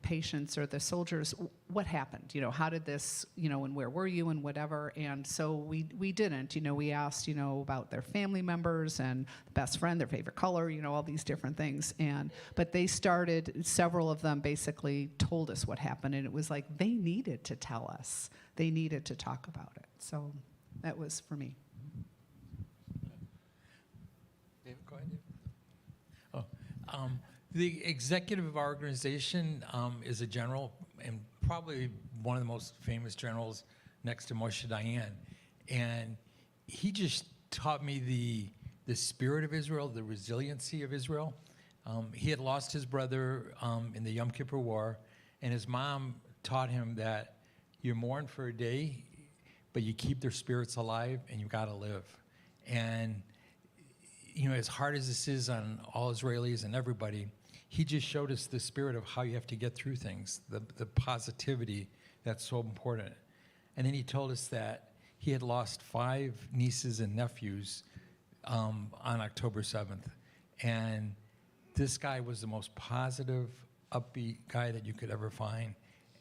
patients or the soldiers what happened. You know, how did this, you know, and where were you and whatever. And so we didn't. You know, we asked, you know, about their family members and best friend, their favorite color, you know, all these different things. But they started, several of them basically told us what happened, and it was like they needed to tell us. They needed to talk about it. So that was for me. David, go ahead. The executive of our organization is a general, and probably one of the most famous generals next to Moshe Dayan. And he just taught me the spirit of Israel, the resiliency of Israel. He had lost his brother in the Yom Kippur War, and his mom taught him that you mourn for a day, but you keep their spirits alive, and you gotta live. And you know, as hard as this is on all Israelis and everybody, he just showed us the spirit of how you have to get through things, the positivity that's so important. And then he told us that he had lost 5 nieces and nephews on October 7th. And this guy was the most positive, upbeat guy that you could ever find.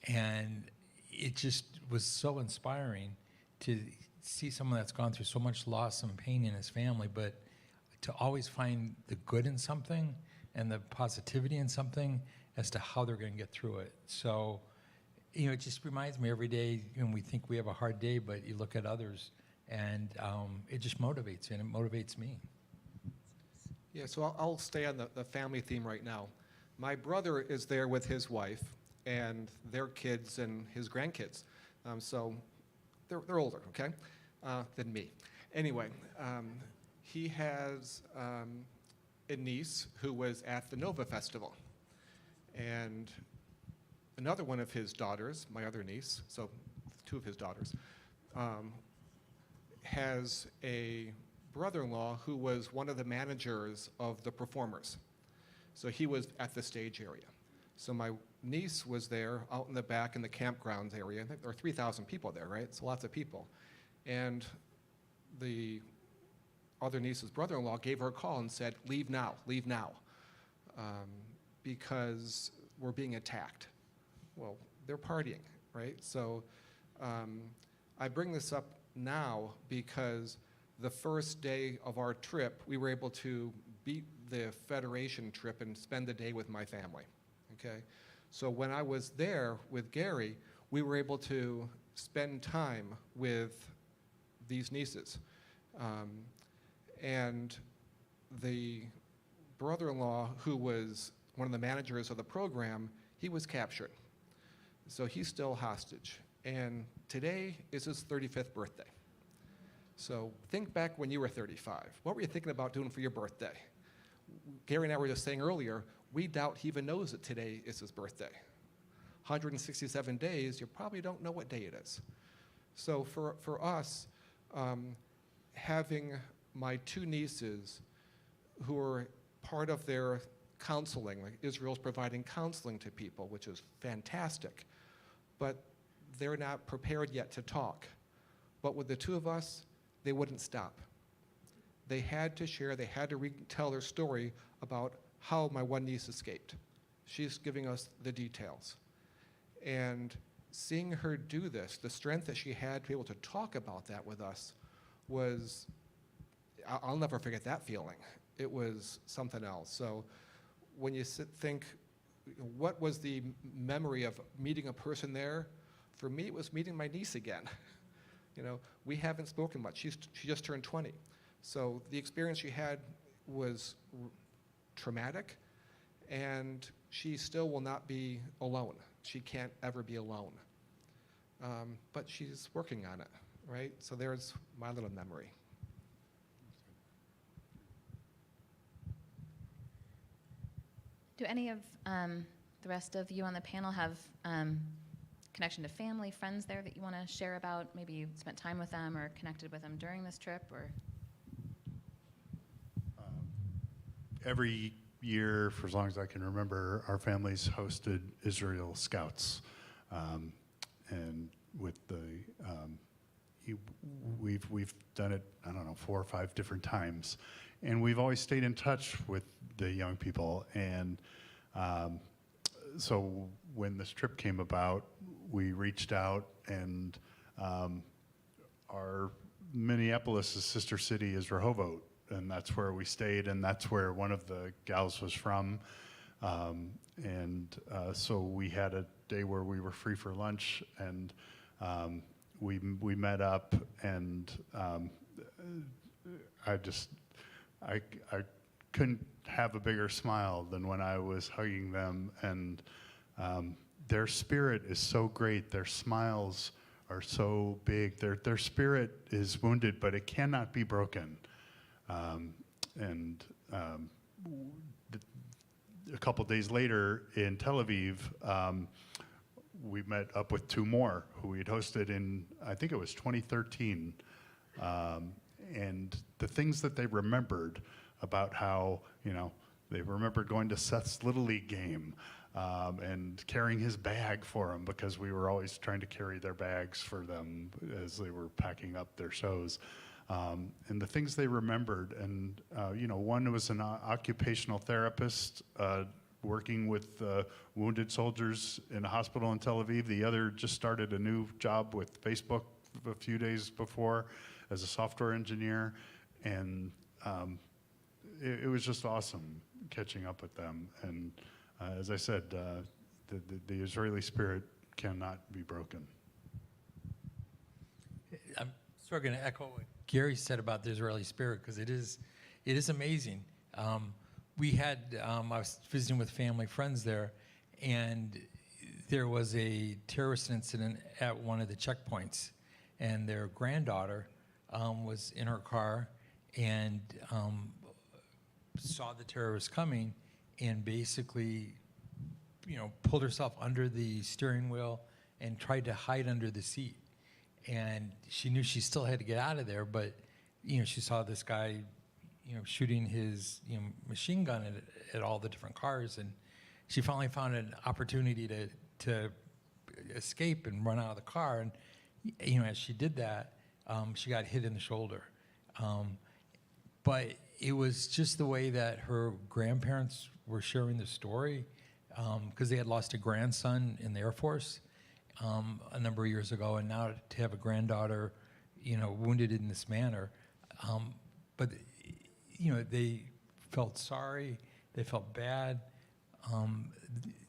And it just was so inspiring to see someone that's gone through so much loss and pain in his family, but to always find the good in something and the positivity in something as to how they're going to get through it. So, you know, it just reminds me every day, when we think we have a hard day, but you look at others, and it just motivates you, and it motivates me. Yeah, so I'll stay on the family theme right now. My brother is there with his wife, and their kids and his grandkids. So they're older, okay, than me. Anyway, he has a niece who was at the Nova Festival. And another one of his daughters, my other niece, so two of his daughters, has a brother-in-law who was one of the managers of the performers. So he was at the stage area. So my niece was there out in the back in the campgrounds area. I think there are 3,000 people there, right? So lots of people. And the other niece's brother-in-law gave her a call and said, leave now, because we're being attacked. Well, they're partying, right? So I bring this up now because the first day of our trip, we were able to beat the Federation trip and spend the day with my family, okay? So when I was there with Gary, we were able to spend time with these nieces. And the brother-in-law, who was one of the managers of the program, he was captured. So he's still hostage. And today is his 35th birthday. So think back when you were 35. What were you thinking about doing for your birthday? Gary and I were just saying earlier, we doubt he even knows that today is his birthday. 167 days, you probably don't know what day it is. So for us, having my two nieces who are part of their counseling, like Israel's providing counseling to people, which is fantastic, but they're not prepared yet to talk. But with the two of us, they wouldn't stop. They had to share, they had to retell their story about how my one niece escaped. She's giving us the details. And seeing her do this, the strength that she had to be able to talk about that with us was, I'll never forget that feeling. It was something else. So when you think, what was the memory of meeting a person there? For me, it was meeting my niece again. You know, we haven't spoken much. She just turned 20. So the experience she had was traumatic, and she still will not be alone. She can't ever be alone. But she's working on it, right? So there's my little memory. Do any of the rest of you on the panel have connection to family, friends there that you want to share about? Maybe you spent time with them or connected with them during this trip, or? Every year, for as long as I can remember, our families hosted Israel Scouts. And with the, we've done it, I don't know, 4 or 5 different times. And we've always stayed in touch with the young people. And so when this trip came about, we reached out, and our Minneapolis' sister city is Rehovot, and that's where we stayed, and that's where one of the gals was from. So we had a day where we were free for lunch, and we met up, and I couldn't have a bigger smile than when I was hugging them, and their spirit is so great. Their smiles are so big. Their spirit is wounded, but it cannot be broken. A couple days later in Tel Aviv, we met up with 2 more who we had hosted in, I think it was 2013. And the things that they remembered about how, they remembered going to Seth's Little League game and carrying his bag for him, because we were always trying to carry their bags for them as they were packing up their shows. And the things they remembered, and one was an occupational therapist working with wounded soldiers in a hospital in Tel Aviv. The other just started a new job with Facebook a few days before as a software engineer, and it was just awesome catching up with them. And as I said, the Israeli spirit cannot be broken. I'm sort of going to echo what Gary said about the Israeli spirit, because it is amazing. I was visiting with family friends there, and there was a terrorist incident at one of the checkpoints, and their granddaughter was in her car and saw the terrorists coming and basically, pulled herself under the steering wheel and tried to hide under the seat. And she knew she still had to get out of there, but, she saw this guy, shooting his, machine gun at all the different cars, and she finally found an opportunity to escape and run out of the car. And, as she did that, she got hit in the shoulder. But it was just the way that her grandparents were sharing the story, because they had lost a grandson in the Air Force a number of years ago, and now to have a granddaughter, wounded in this manner. But, they felt sorry, they felt bad, a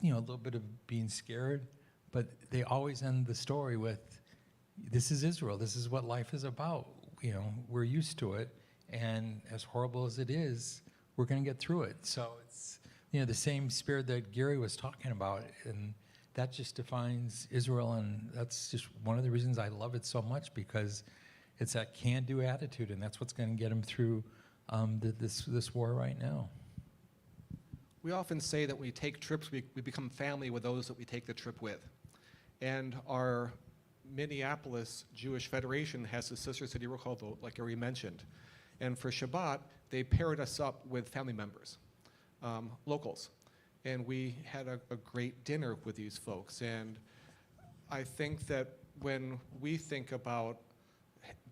little bit of being scared, but they always end the story with, this is Israel, this is what life is about. We're used to it, and as horrible as it is, we're going to get through it. So it's, the same spirit that Gary was talking about, and that just defines Israel, and that's just one of the reasons I love it so much, because it's that can-do attitude, and that's what's going to get them through this war right now. We often say that when we take trips, we become family with those that we take the trip with. And our Minneapolis Jewish Federation has a sister city called, like Gary mentioned. And for Shabbat, they paired us up with family members, locals. And we had a great dinner with these folks. And I think that when we think about,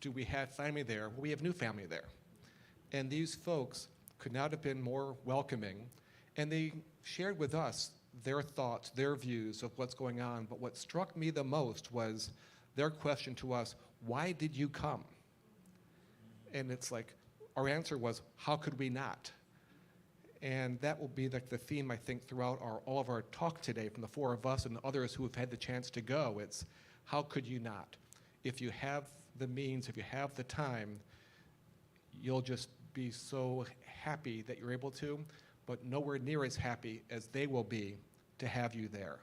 do we have family there? Well, we have new family there. And these folks could not have been more welcoming. And they shared with us their thoughts, their views of what's going on. But what struck me the most was their question to us, why did you come? And it's like, our answer was, how could we not? And that will be like the theme, I think, throughout all of our talk today from the four of us and others who have had the chance to go. It's, how could you not? If you have the means, if you have the time, you'll just be so happy that you're able to, but nowhere near as happy as they will be to have you there.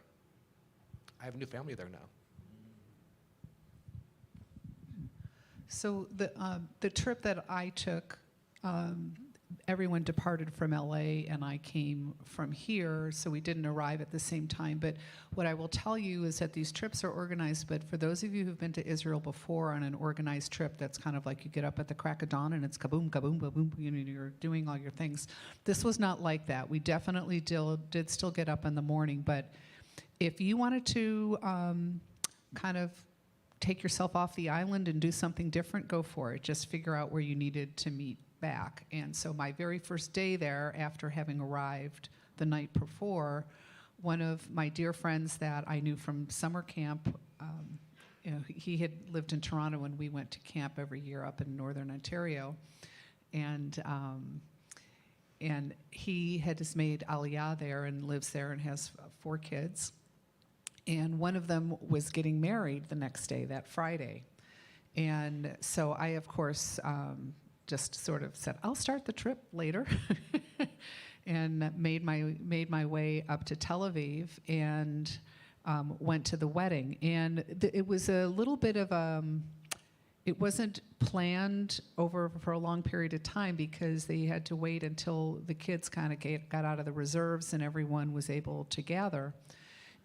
I have a new family there now. So the trip that I took, everyone departed from LA and I came from here, so we didn't arrive at the same time. But what I will tell you is that these trips are organized, but for those of you who've been to Israel before on an organized trip, that's kind of like you get up at the crack of dawn and it's kaboom, kaboom, kaboom, you're doing all your things. This was not like that. We definitely did still get up in the morning, but if you wanted to kind of take yourself off the island and do something different, go for it. Just figure out where you needed to meet back. And so my very first day there, after having arrived the night before, one of my dear friends that I knew from summer camp, he had lived in Toronto and we went to camp every year up in Northern Ontario. And he had just made Aliyah there and lives there and has 4 kids. And one of them was getting married the next day, that Friday. And so I, of course, just sort of said, I'll start the trip later, and made my way up to Tel Aviv and went to the wedding. And it was a little bit of it wasn't planned over for a long period of time because they had to wait until the kids kind of got out of the reserves and everyone was able to gather.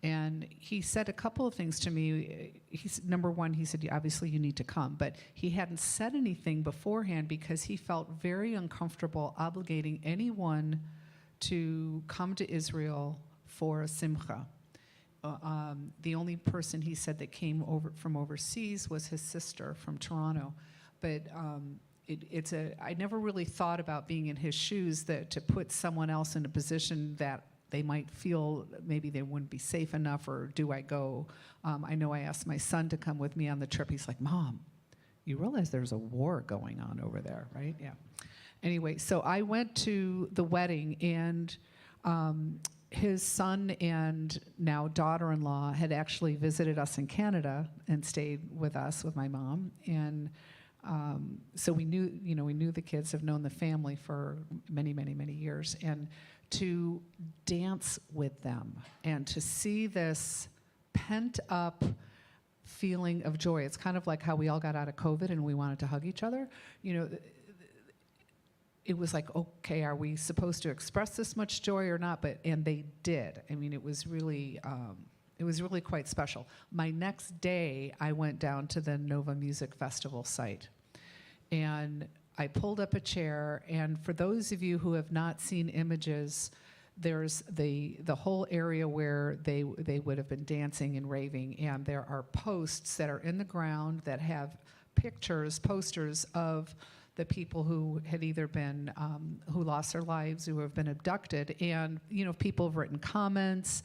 And he said a couple of things to me. Number one, he said, obviously you need to come. But he hadn't said anything beforehand because he felt very uncomfortable obligating anyone to come to Israel for a simcha. The only person he said that came over from overseas was his sister from Toronto. But I never really thought about being in his shoes, to put someone else in a position that they might feel maybe they wouldn't be safe enough, or do I go? I know I asked my son to come with me on the trip. He's like, Mom, you realize there's a war going on over there, right? Yeah. Anyway, so I went to the wedding, and his son and now daughter-in-law had actually visited us in Canada and stayed with us, with my mom. And so we knew the kids, have known the family for many, many, many years. And to dance with them and to see this pent up feeling of joy. It's kind of like how we all got out of COVID and we wanted to hug each other. You know, it was like, okay, are we supposed to express this much joy or not? And they did. I mean, it was really quite special. My next day, I went down to the Nova Music Festival site, and I pulled up a chair. And for those of you who have not seen images, there's the whole area where they would have been dancing and raving, and there are posts that are in the ground that have posters of the people who had either been who lost their lives, who have been abducted, and people have written comments.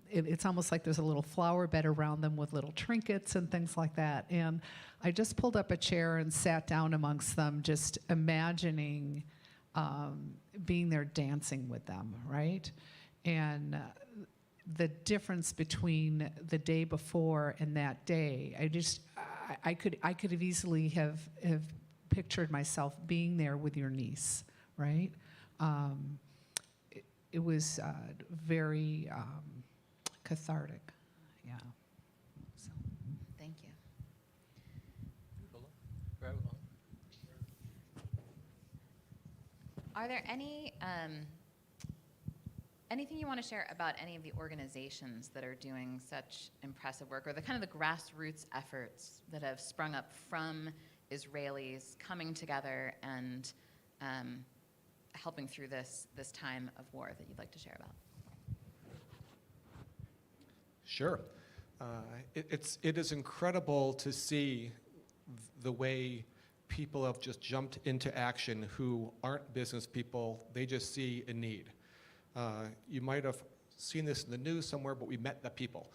It's almost like there's a little flower bed around them with little trinkets and things like that. And I just pulled up a chair and sat down amongst them, just imagining being there dancing with them, right? And the difference between the day before and that day, I could have easily have pictured myself being there with your niece, right? It was very cathartic, yeah. So, thank you. Are there anything you want to share about any of the organizations that are doing such impressive work, or the kind of the grassroots efforts that have sprung up from Israelis coming together and helping through this time of war that you'd like to share about? Sure. It is incredible to see the way people have just jumped into action who aren't business people. They just see a need. You might have seen this in the news somewhere, but we met the people.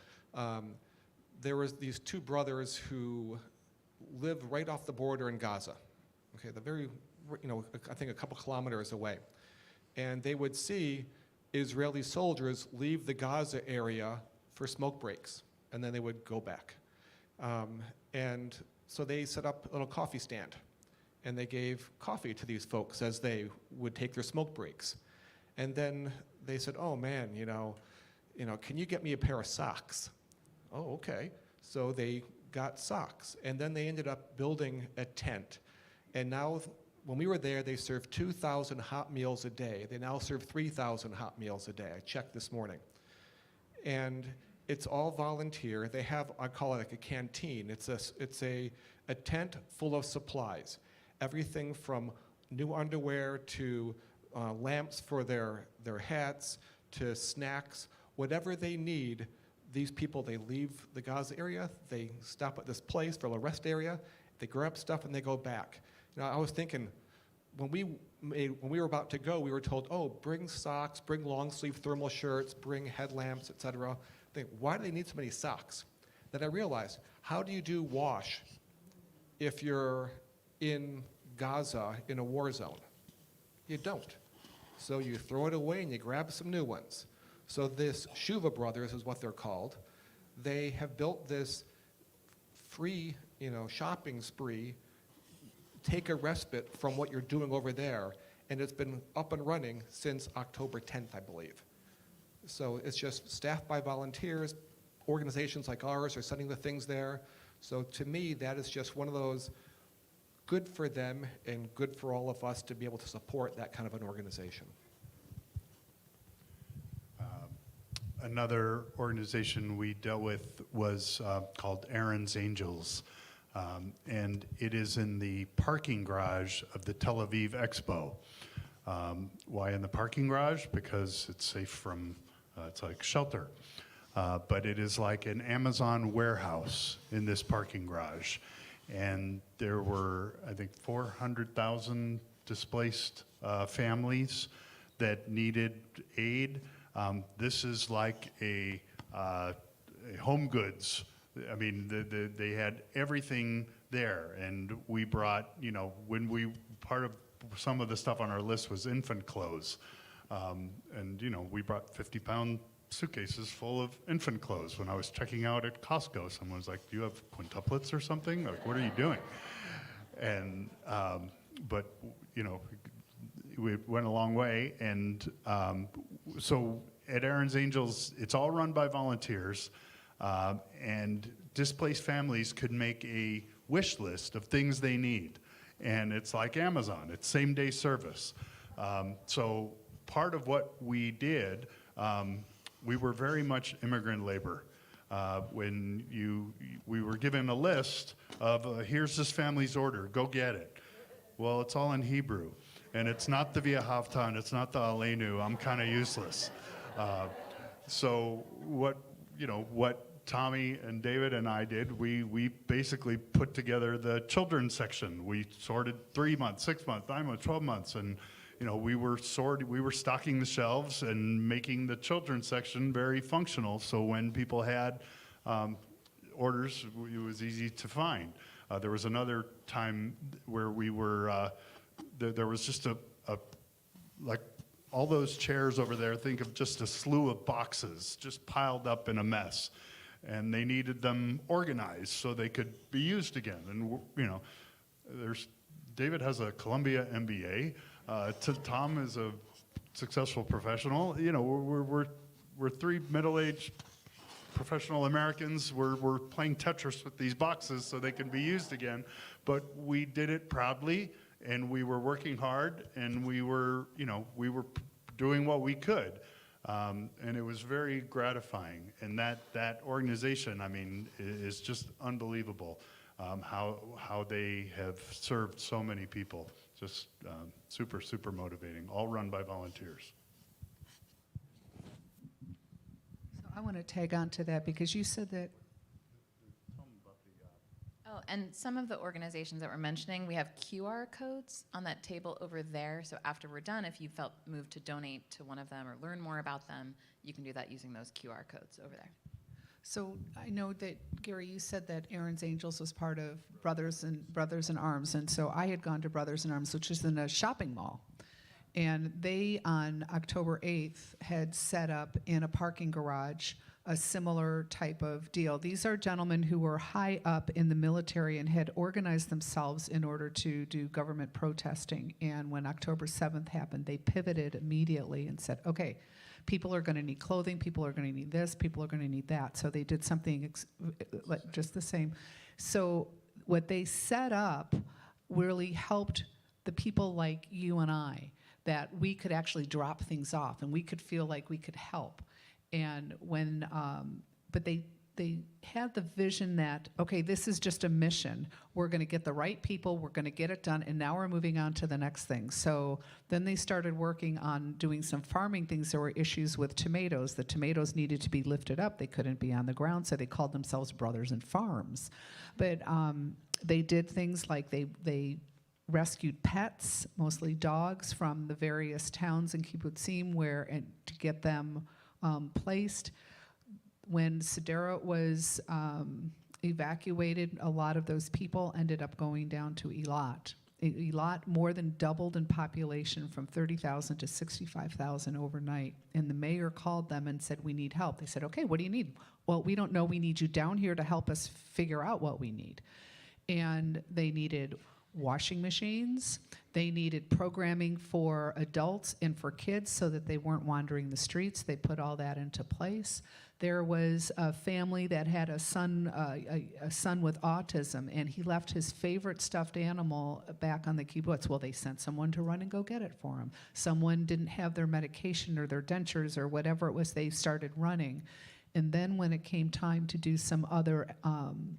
There was these two brothers who live right off the border in Gaza. Okay, I think a couple kilometers away. And they would see Israeli soldiers leave the Gaza area for smoke breaks, and then they would go back. And so they set up a little coffee stand, and they gave coffee to these folks as they would take their smoke breaks. And then they said, oh man, can you get me a pair of socks? Oh, okay. So they got socks, and then they ended up building a tent. And now, when we were there, they served 2,000 hot meals a day. They now serve 3,000 hot meals a day. I checked this morning. And it's all volunteer. They have, I call it like a canteen. It's a tent full of supplies. Everything from new underwear to lamps for their hats to snacks. Whatever they need, these people, they leave the Gaza area, they stop at this place for a rest area, they grab stuff and they go back. I was thinking, when we were about to go, we were told, oh, bring socks, bring long sleeve thermal shirts, bring headlamps, etc. I think, why do they need so many socks? Then I realized, how do you do wash if you're in Gaza in a war zone? You don't. So you throw it away and you grab some new ones. So this Shuva Brothers is what they're called. They have built this free, shopping spree, take a respite from what you're doing over there, and it's been up and running since October 10th, I believe. So it's just staffed by volunteers. Organizations like ours are sending the things there. So to me, that is just one of those good for them and good for all of us to be able to support that kind of an organization. Another organization we dealt with was called Aaron's Angels. And it is in the parking garage of the Tel Aviv Expo. Why in the parking garage? Because it's safe from, it's like shelter. But it is like an Amazon warehouse in this parking garage. And there were, I think, 400,000 displaced families that needed aid. This is like a home goods. I mean, they had everything there, and we brought, part of some of the stuff on our list was infant clothes, and we brought 50-pound suitcases full of infant clothes. When I was checking out at Costco, someone was like, "Do you have quintuplets or something? Like, what are you doing?" And but we went a long way, and so at Aaron's Angels, it's all run by volunteers, and displaced families could make a wish list of things they need. And it's like Amazon, it's same-day service. So part of what we did, we were very much immigrant labor. When we were given a list of, here's this family's order, go get it. Well, it's all in Hebrew, and it's not the Via Havta, and it's not the Aleinu. I'm kind of useless. So what Tommy and David and I did, we basically put together the children's section. We sorted 3 months, 6 months, 9 months, 12 months, and we were stocking the shelves and making the children's section very functional. So when people had orders, it was easy to find. There was another time where we were, there was just like all those chairs over there, think of just a slew of boxes just piled up in a mess. And they needed them organized so they could be used again. And, David has a Columbia MBA. Tom is a successful professional. We're three middle-aged professional Americans. We're playing Tetris with these boxes so they can be used again. But we did it proudly, and we were working hard, and we were doing what we could. And it was very gratifying. And that organization, I mean, is just unbelievable, how they have served so many people. Just super, super motivating, all run by volunteers. So I want to tag on to that because you said that. Oh, and some of the organizations that we're mentioning, we have QR codes on that table over there. So after we're done, if you felt moved to donate to one of them or learn more about them, you can do that using those QR codes over there. So I know that, Gary, you said that Aaron's Angels was part of Brothers in Arms, and so I had gone to Brothers in Arms, which is in a shopping mall. And they, on October 8th, had set up in a parking garage a similar type of deal. These are gentlemen who were high up in the military and had organized themselves in order to do government protesting. And when October 7th happened, they pivoted immediately and said, okay, people are going to need clothing, people are going to need this, people are going to need that. So they did something like just the same. So what they set up really helped the people like you and I, that we could actually drop things off and we could feel like we could help. And when, but they had the vision that, okay, this is just a mission. We're going to get the right people, we're going to get it done, and now we're moving on to the next thing. So then they started working on doing some farming things. There were issues with tomatoes. The tomatoes needed to be lifted up. They couldn't be on the ground, so they called themselves Brothers in Farms. But they did things like they rescued pets, mostly dogs, from the various towns in kibbutzim and to get them placed. When Sderot was evacuated, a lot of those people ended up going down to Eilat. Eilat more than doubled in population from 30,000 to 65,000 overnight. And the mayor called them and said, we need help. They said, okay, what do you need? Well, we don't know. We need you down here to help us figure out what we need. And they needed washing machines. They needed programming for adults and for kids so that they weren't wandering the streets. They put all that into place. There was a family that had a son with autism, and he left his favorite stuffed animal back on the kibbutz. Well, they sent someone to run and go get it for him. Someone didn't have their medication or their dentures or whatever it was, they started running. And then when it came time to do some other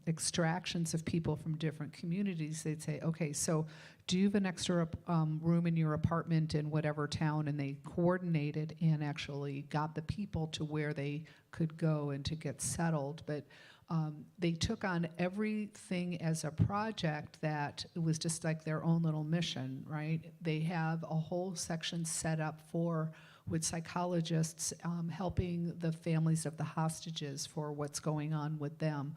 extractions of people from different communities, they'd say, okay, so do you have an extra room in your apartment in whatever town? And they coordinated and actually got the people to where they could go and to get settled. But they took on everything as a project that it was just like their own little mission, right? They have a whole section set up with psychologists helping the families of the hostages for what's going on with them.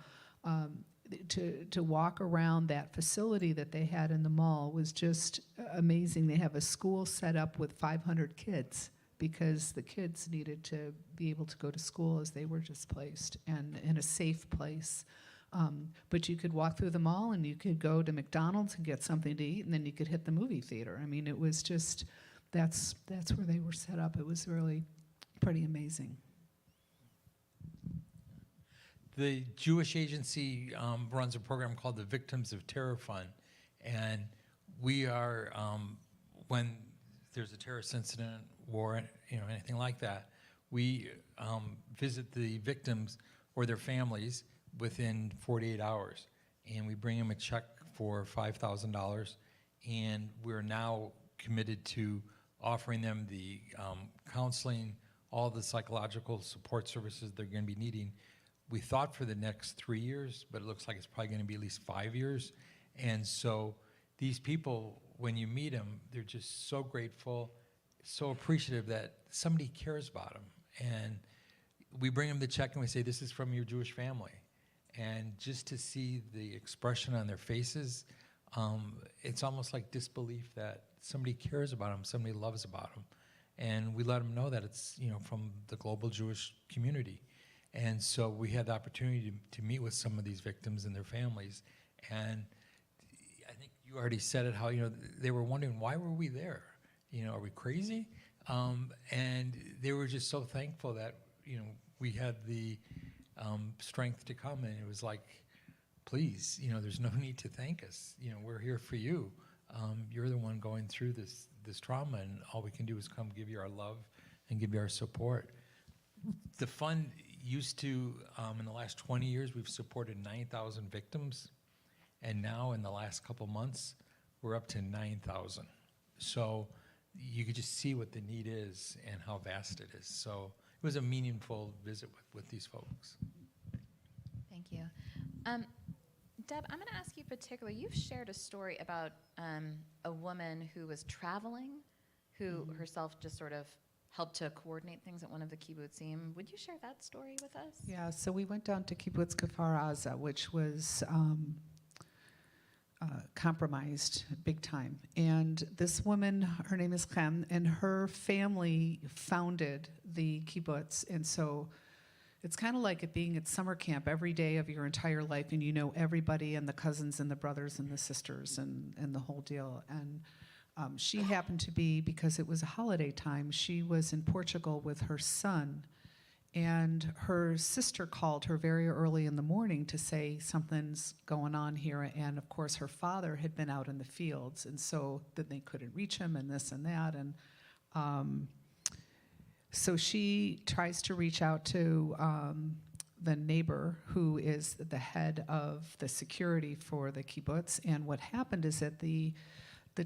To walk around that facility that they had in the mall was just amazing. They have a school set up with 500 kids because the kids needed to be able to go to school as they were displaced and in a safe place. But you could walk through the mall and you could go to McDonald's and get something to eat, and then you could hit the movie theater. I mean, it was just, that's where they were set up. It was really pretty amazing. The Jewish Agency runs a program called the Victims of Terror Fund, and we are, when there's a terrorist incident, war, anything like that, we visit the victims or their families within 48 hours, and we bring them a check for $5,000, and we're now committed to offering them the counseling, all the psychological support services they're going to be needing. We thought for the next 3 years, but it looks like it's probably going to be at least 5 years. And so these people, when you meet them, they're just so grateful, so appreciative that somebody cares about them. And we bring them the check and we say, this is from your Jewish family. And just to see the expression on their faces, it's almost like disbelief that somebody cares about them, somebody loves about them. And we let them know that it's from the global Jewish community. And so we had the opportunity to meet with some of these victims and their families. And I think you already said it, how they were wondering, why were we there? Are we crazy? And they were just so thankful that we had the strength to come, and it was like, please, there's no need to thank us. We're here for you. You're the one going through this trauma, and all we can do is come give you our love and give you our support. The fund used to, in the last 20 years, we've supported 9,000 victims, and now in the last couple months, we're up to 9,000. So you could just see what the need is and how vast it is. So it was a meaningful visit with these folks. Thank you. Deb, I'm going to ask you particularly, you've shared a story about a woman who was traveling, who herself just sort of helped to coordinate things at one of the kibbutzim. Would you share that story with us? Yeah, so we went down to Kibbutz Kfar Aza, which was compromised big time. And this woman, her name is Chem, and her family founded the kibbutz. And so it's kind of like it being at summer camp every day of your entire life, and you know everybody and the cousins and the brothers and the sisters and the whole deal. And she happened to be, because it was a holiday time, she was in Portugal with her son, and her sister called her very early in the morning to say something's going on here, and of course her father had been out in the fields, and so then they couldn't reach him and this and that, and so she tries to reach out to the neighbor who is the head of the security for the kibbutz, and what happened is that the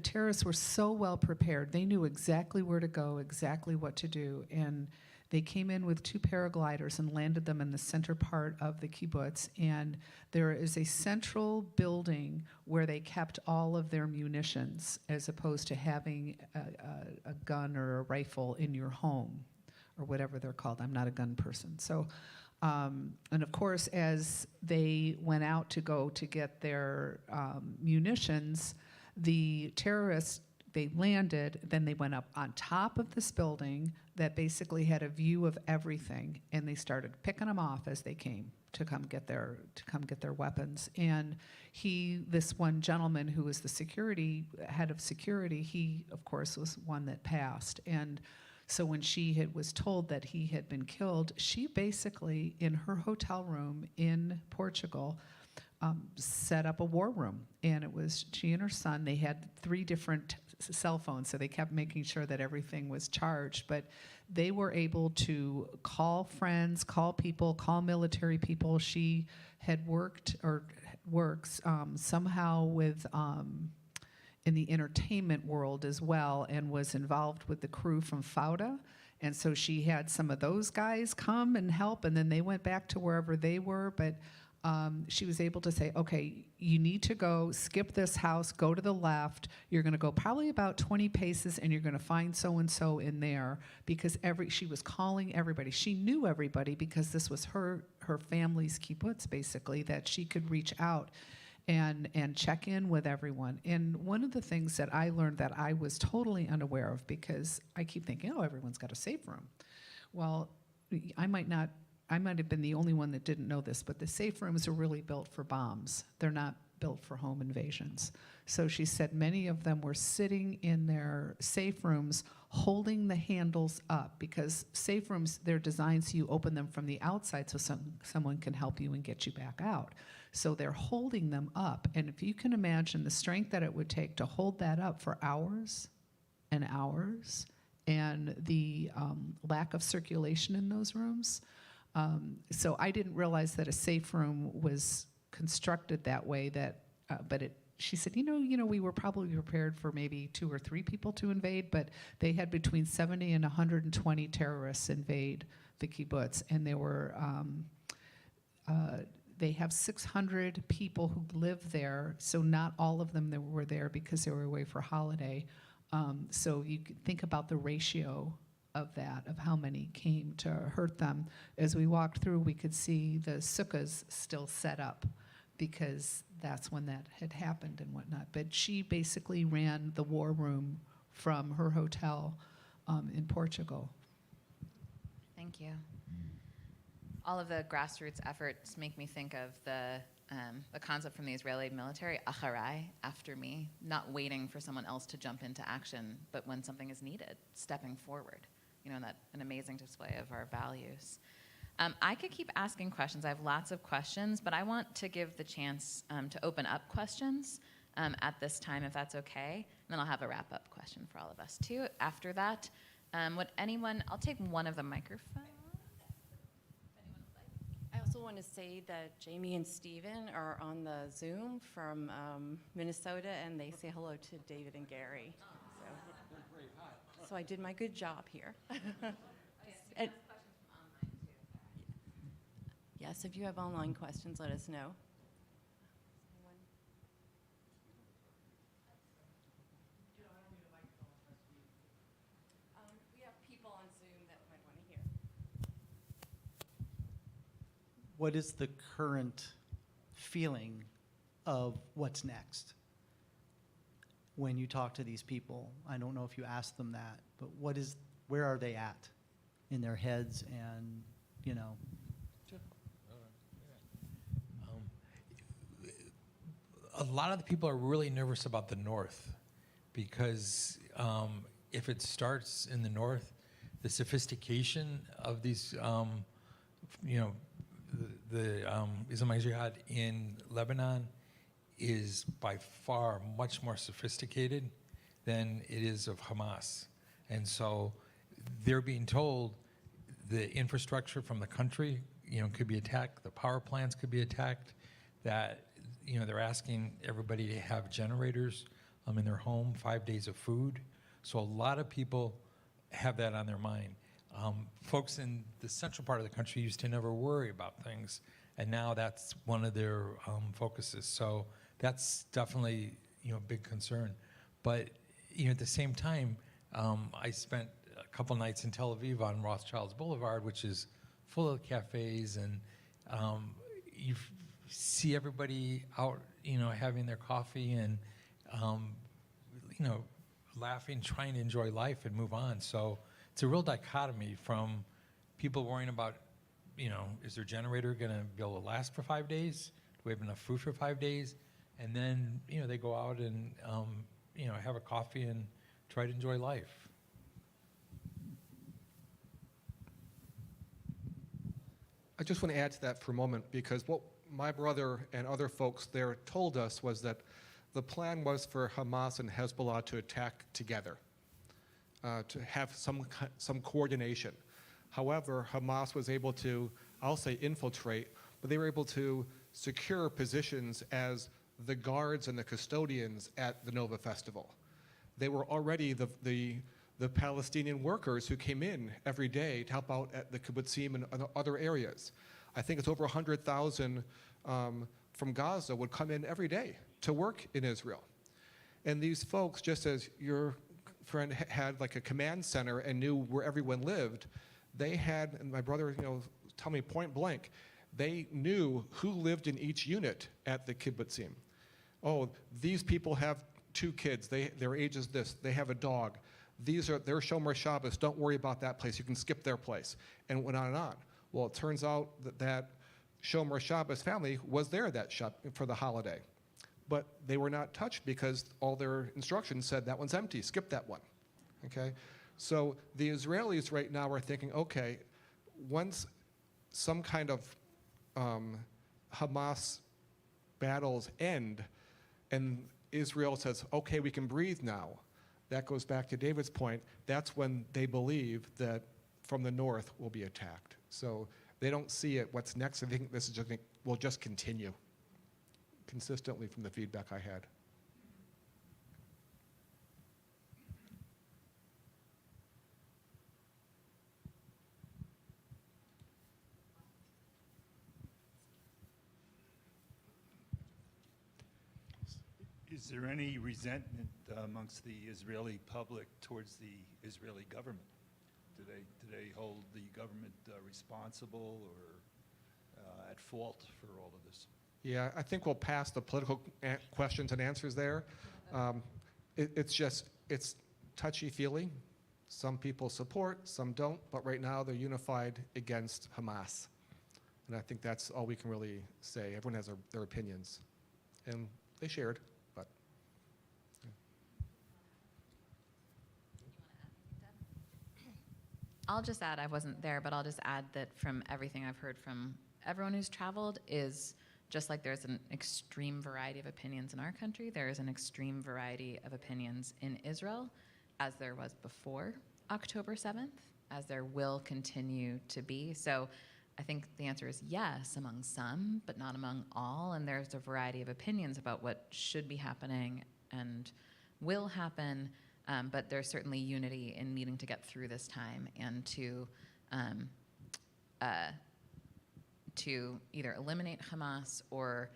terrorists were so well prepared. They knew exactly where to go, exactly what to do, and they came in with 2 paragliders and landed them in the center part of the kibbutz, and there is a central building where they kept all of their munitions, as opposed to having a gun or a rifle in your home, or whatever they're called. I'm not a gun person. So, and of course, as they went out to go to get their munitions, the terrorists, they landed, then they went up on top of this building that basically had a view of everything, and they started picking them off as they came to come get their weapons. And this one gentleman who was the head of security, he of course was one that passed. And so when she was told that he had been killed, she basically, in her hotel room in Portugal, set up a war room. And it was she and her son. They had 3 different cell phones, so they kept making sure that everything was charged. But they were able to call friends, call people, call military people. She had worked or works somehow with in the entertainment world as well, and was involved with the crew from Fauda. And so she had some of those guys come and help, and then they went back to wherever they were. But she was able to say, okay, you need to go, skip this house, go to the left. You're going to go probably about 20 paces, and you're going to find so-and-so in there, because she was calling everybody. She knew everybody because this was her family's kibbutz, basically, that she could reach out and check in with everyone. And one of the things that I learned that I was totally unaware of, because I keep thinking, oh, everyone's got a safe room. Well, I might have been the only one that didn't know this, but the safe rooms are really built for bombs. They're not built for home invasions. So she said many of them were sitting in their safe rooms holding the handles up, because safe rooms, they're designed so you open them from the outside so someone can help you and get you back out. So they're holding them up. And if you can imagine the strength that it would take to hold that up for hours and hours, and the lack of circulation in those rooms. So I didn't realize that a safe room was constructed that way, she said, we were probably prepared for maybe 2 or 3 people to invade, but they had between 70 and 120 terrorists invade the kibbutz, and they have 600 people who live there, so not all of them that were there because they were away for holiday. So you could think about the ratio of that, of how many came to hurt them. As we walked through, we could see the sukkahs still set up, because that's when that had happened and whatnot. But she basically ran the war room from her hotel in Portugal. Thank you. All of the grassroots efforts make me think of the concept from the Israeli military, acharai, after me, not waiting for someone else to jump into action, but when something is needed, stepping forward. An amazing display of our values. I could keep asking questions. I have lots of questions, but I want to give the chance to open up questions at this time, if that's okay. And then I'll have a wrap-up question for all of us, too. After that, I'll take one of the microphones. I also want to say that Jamie and Steven are on the Zoom from Minnesota, and they say hello to David and Gary. So I did my good job here. And, yes, if you have online questions, let us know. We have people on Zoom that might want to hear. What is the current feeling of what's next? When you talk to these people, I don't know if you ask them that, but where are they at in their heads and, A lot of the people are really nervous about the North because if it starts in the North, the sophistication of these, the Islamic Jihad in Lebanon is by far much more sophisticated than it is of Hamas. And so they're being told the infrastructure from the country, could be attacked, the power plants could be attacked, that, they're asking everybody to have generators in their home, 5 days of food. So a lot of people have that on their mind. Folks in the central part of the country used to never worry about things, and now that's one of their focuses. So that's definitely a big concern. But at the same time, I spent a couple nights in Tel Aviv on Rothschild's Boulevard, which is full of cafes, and you see everybody out, having their coffee and laughing, trying to enjoy life and move on. So it's a real dichotomy from people worrying about, is their generator going to be able to last for 5 days? Do we have enough food for 5 days? And then, they go out and, have a coffee and try to enjoy life. I just want to add to that for a moment, because what my brother and other folks there told us was that the plan was for Hamas and Hezbollah to attack together, to have some coordination. However, Hamas was able to, I'll say infiltrate, but they were able to secure positions as the guards and the custodians at the Nova Festival. They were already the Palestinian workers who came in every day to help out at the kibbutzim and other areas. I think it's over 100,000 from Gaza would come in every day to work in Israel. And these folks, just as your friend had like a command center and knew where everyone lived, they had, and my brother, tell me point blank, they knew who lived in each unit at the kibbutzim. Oh, these people have 2 kids. Their age is this. They have a dog. These are their Shomer Shabbos. Don't worry about that place. You can skip their place. And it went on and on. Well, it turns out that Shomer Shabbos family was there for the holiday. but they were not touched because all their instructions said that one's empty, skip that one. Okay? So the Israelis right now are thinking, okay, once some kind of Hamas battles end and Israel says, okay, we can breathe now, that goes back to David's point, that's when they believe that from the north will be attacked. So they don't see it, what's next. I think this is just, will just continue consistently from the feedback I had. Is there any resentment amongst the Israeli public towards the Israeli government? Do they hold the government responsible or at fault for all of this? Yeah, I think we'll pass the political questions and answers there. It's touchy-feely. Some people support, some don't, but right now they're unified against Hamas. And I think that's all we can really say. Everyone has their opinions. And they shared, but. I'll just add, I wasn't there, but I'll just add that from everything I've heard from everyone who's traveled is just like there's an extreme variety of opinions in our country, there is an extreme variety of opinions in Israel, as there was before October 7th, as there will continue to be. So I think the answer is yes among some, but not among all, and there's a variety of opinions about what should be happening and will happen. But there's certainly unity in needing to get through this time and to either eliminate Hamas or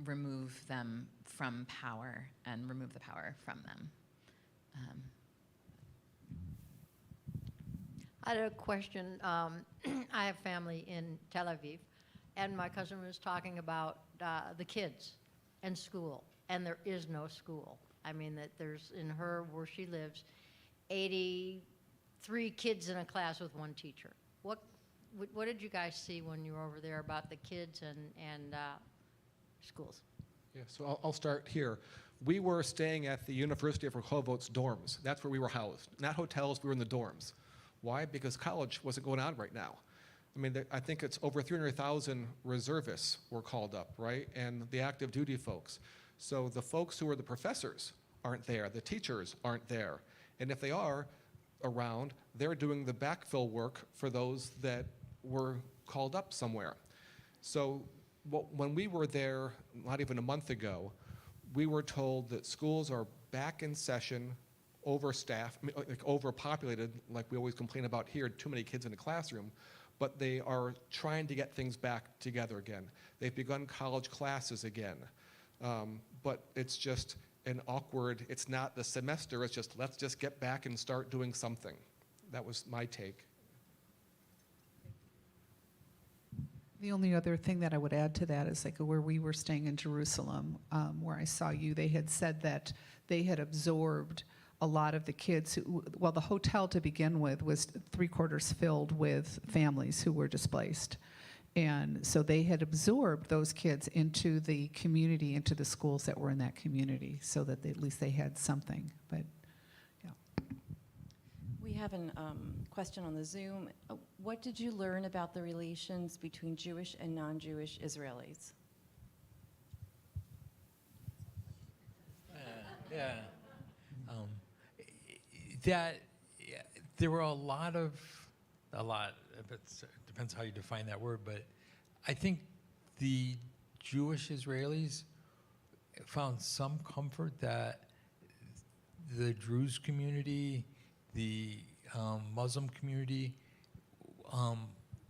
remove them from power and remove the power from them. I had a question. I have family in Tel Aviv, and my cousin was talking about the kids and school, and there is no school. I mean, that there's, in her, where she lives, 83 kids in a class with one teacher. What did you guys see when you were over there about the kids and schools? Yeah, so I'll start here. We were staying at the University of Rehovot's dorms. That's where we were housed. Not hotels, we were in the dorms. Why? Because college wasn't going on right now. I mean, I think it's over 300,000 reservists were called up, right? And the active duty folks. So the folks who are the professors aren't there, the teachers aren't there. And if they are around, they're doing the backfill work for those that were called up somewhere. So when we were there, not even a month ago, we were told that schools are back in session, overstaffed, like overpopulated, like we always complain about here, too many kids in the classroom, but they are trying to get things back together again. They've begun college classes again. But it's just an awkward, it's not the semester, it's just let's just get back and start doing something. That was my take. The only other thing that I would add to that is like where we were staying in Jerusalem, where I saw you, they had said that they had absorbed a lot of the kids who, well, the hotel to begin with was 3/4 filled with families who were displaced. And so they had absorbed those kids into the community, into the schools that were in that community, so that at least they had something. But, yeah. We have a question on the Zoom. What did you learn about the relations between Jewish and non-Jewish Israelis? There were a lot, it depends how you define that word, but I think the Jewish Israelis found some comfort that the Druze community, the Muslim community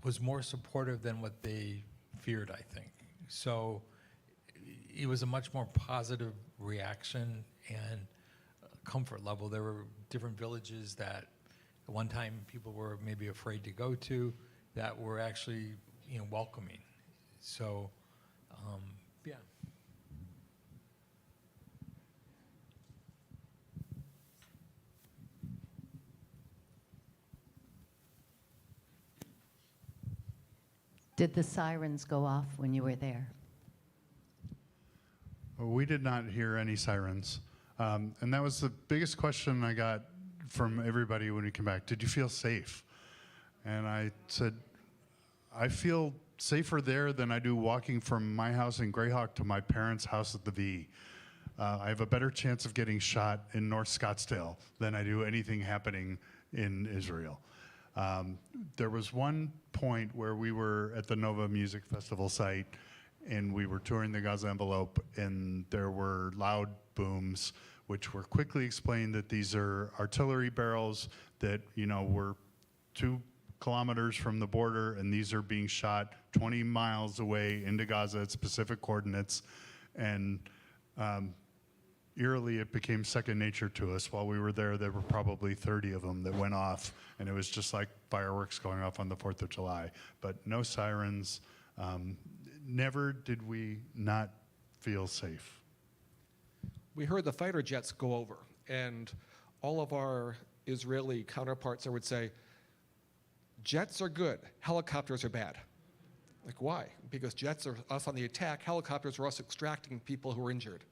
was more supportive than what they feared, I think. So it was a much more positive reaction and comfort level. There were different villages that at one time people were maybe afraid to go to that were actually, welcoming. So, yeah. Did the sirens go off when you were there? We did not hear any sirens. And that was the biggest question I got from everybody when we came back. Did you feel safe? And I said, I feel safer there than I do walking from my house in Greyhawk to my parents' house at the V. I have a better chance of getting shot in North Scottsdale than I do anything happening in Israel. There was one point where we were at the Nova Music Festival site and we were touring the Gaza envelope, and there were loud booms, which were quickly explained that these are artillery barrels that, you know, were 2 kilometers from the border, and these are being shot 20 miles away into Gaza at specific coordinates. And eerily, it became second nature to us. While we were there were probably 30 of them that went off, and it was just like fireworks going off on the 4th of July. But no sirens. Never did we not feel safe. We heard the fighter jets go over, and all of our Israeli counterparts would say, jets are good, helicopters are bad. Like, why? Because jets are us on the attack, helicopters are us extracting people who are injured.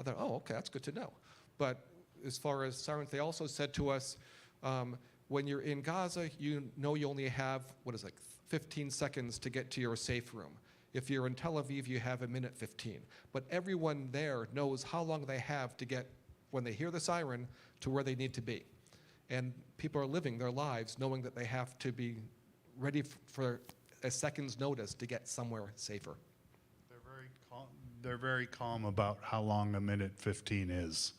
I thought, oh, okay, that's good to know. But as far as sirens, they also said to us, when you're in Gaza, you know you only have, 15 seconds to get to your safe room. If you're in Tel Aviv, you have 1:15. But everyone there knows how long they have to get, when they hear the siren, to where they need to be. And people are living their lives knowing that they have to be ready for a second's notice to get somewhere safer. They're very calm about how long 1:15 is.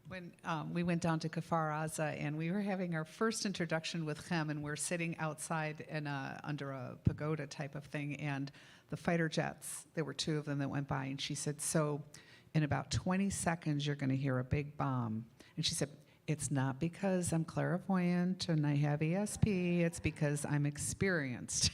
When we went down to Kfar Aza, and we were having our first introduction with Chem, and we're sitting outside in under a pagoda type of thing, and the fighter jets, there were 2 of them that went by, and she said, so in about 20 seconds, you're going to hear a big bomb. And she said, it's not because I'm clairvoyant and I have ESP, it's because I'm experienced.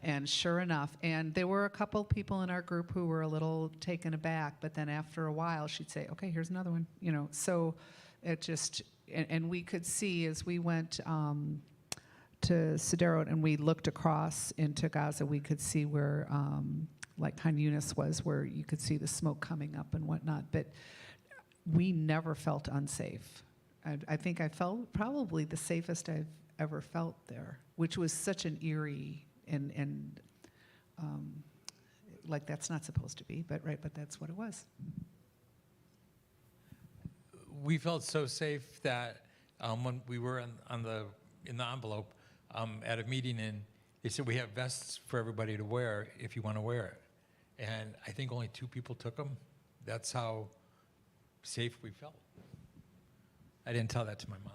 And sure enough, and there were a couple people in our group who were a little taken aback, but then after a while she'd say, okay, here's another one, you know. So it just, and we could see as we went to Sderot and we looked across into Gaza, we could see where, like Khan Yunis was, where you could see the smoke coming up and whatnot, but we never felt unsafe. I think I felt probably the safest I've ever felt there, which was such an eerie and like that's not supposed to be, but that's what it was. We felt so safe that when we were in the envelope at a meeting, and they said we have vests for everybody to wear if you want to wear it, and I think only 2 people took them. That's how safe we felt. I didn't tell that to my mom.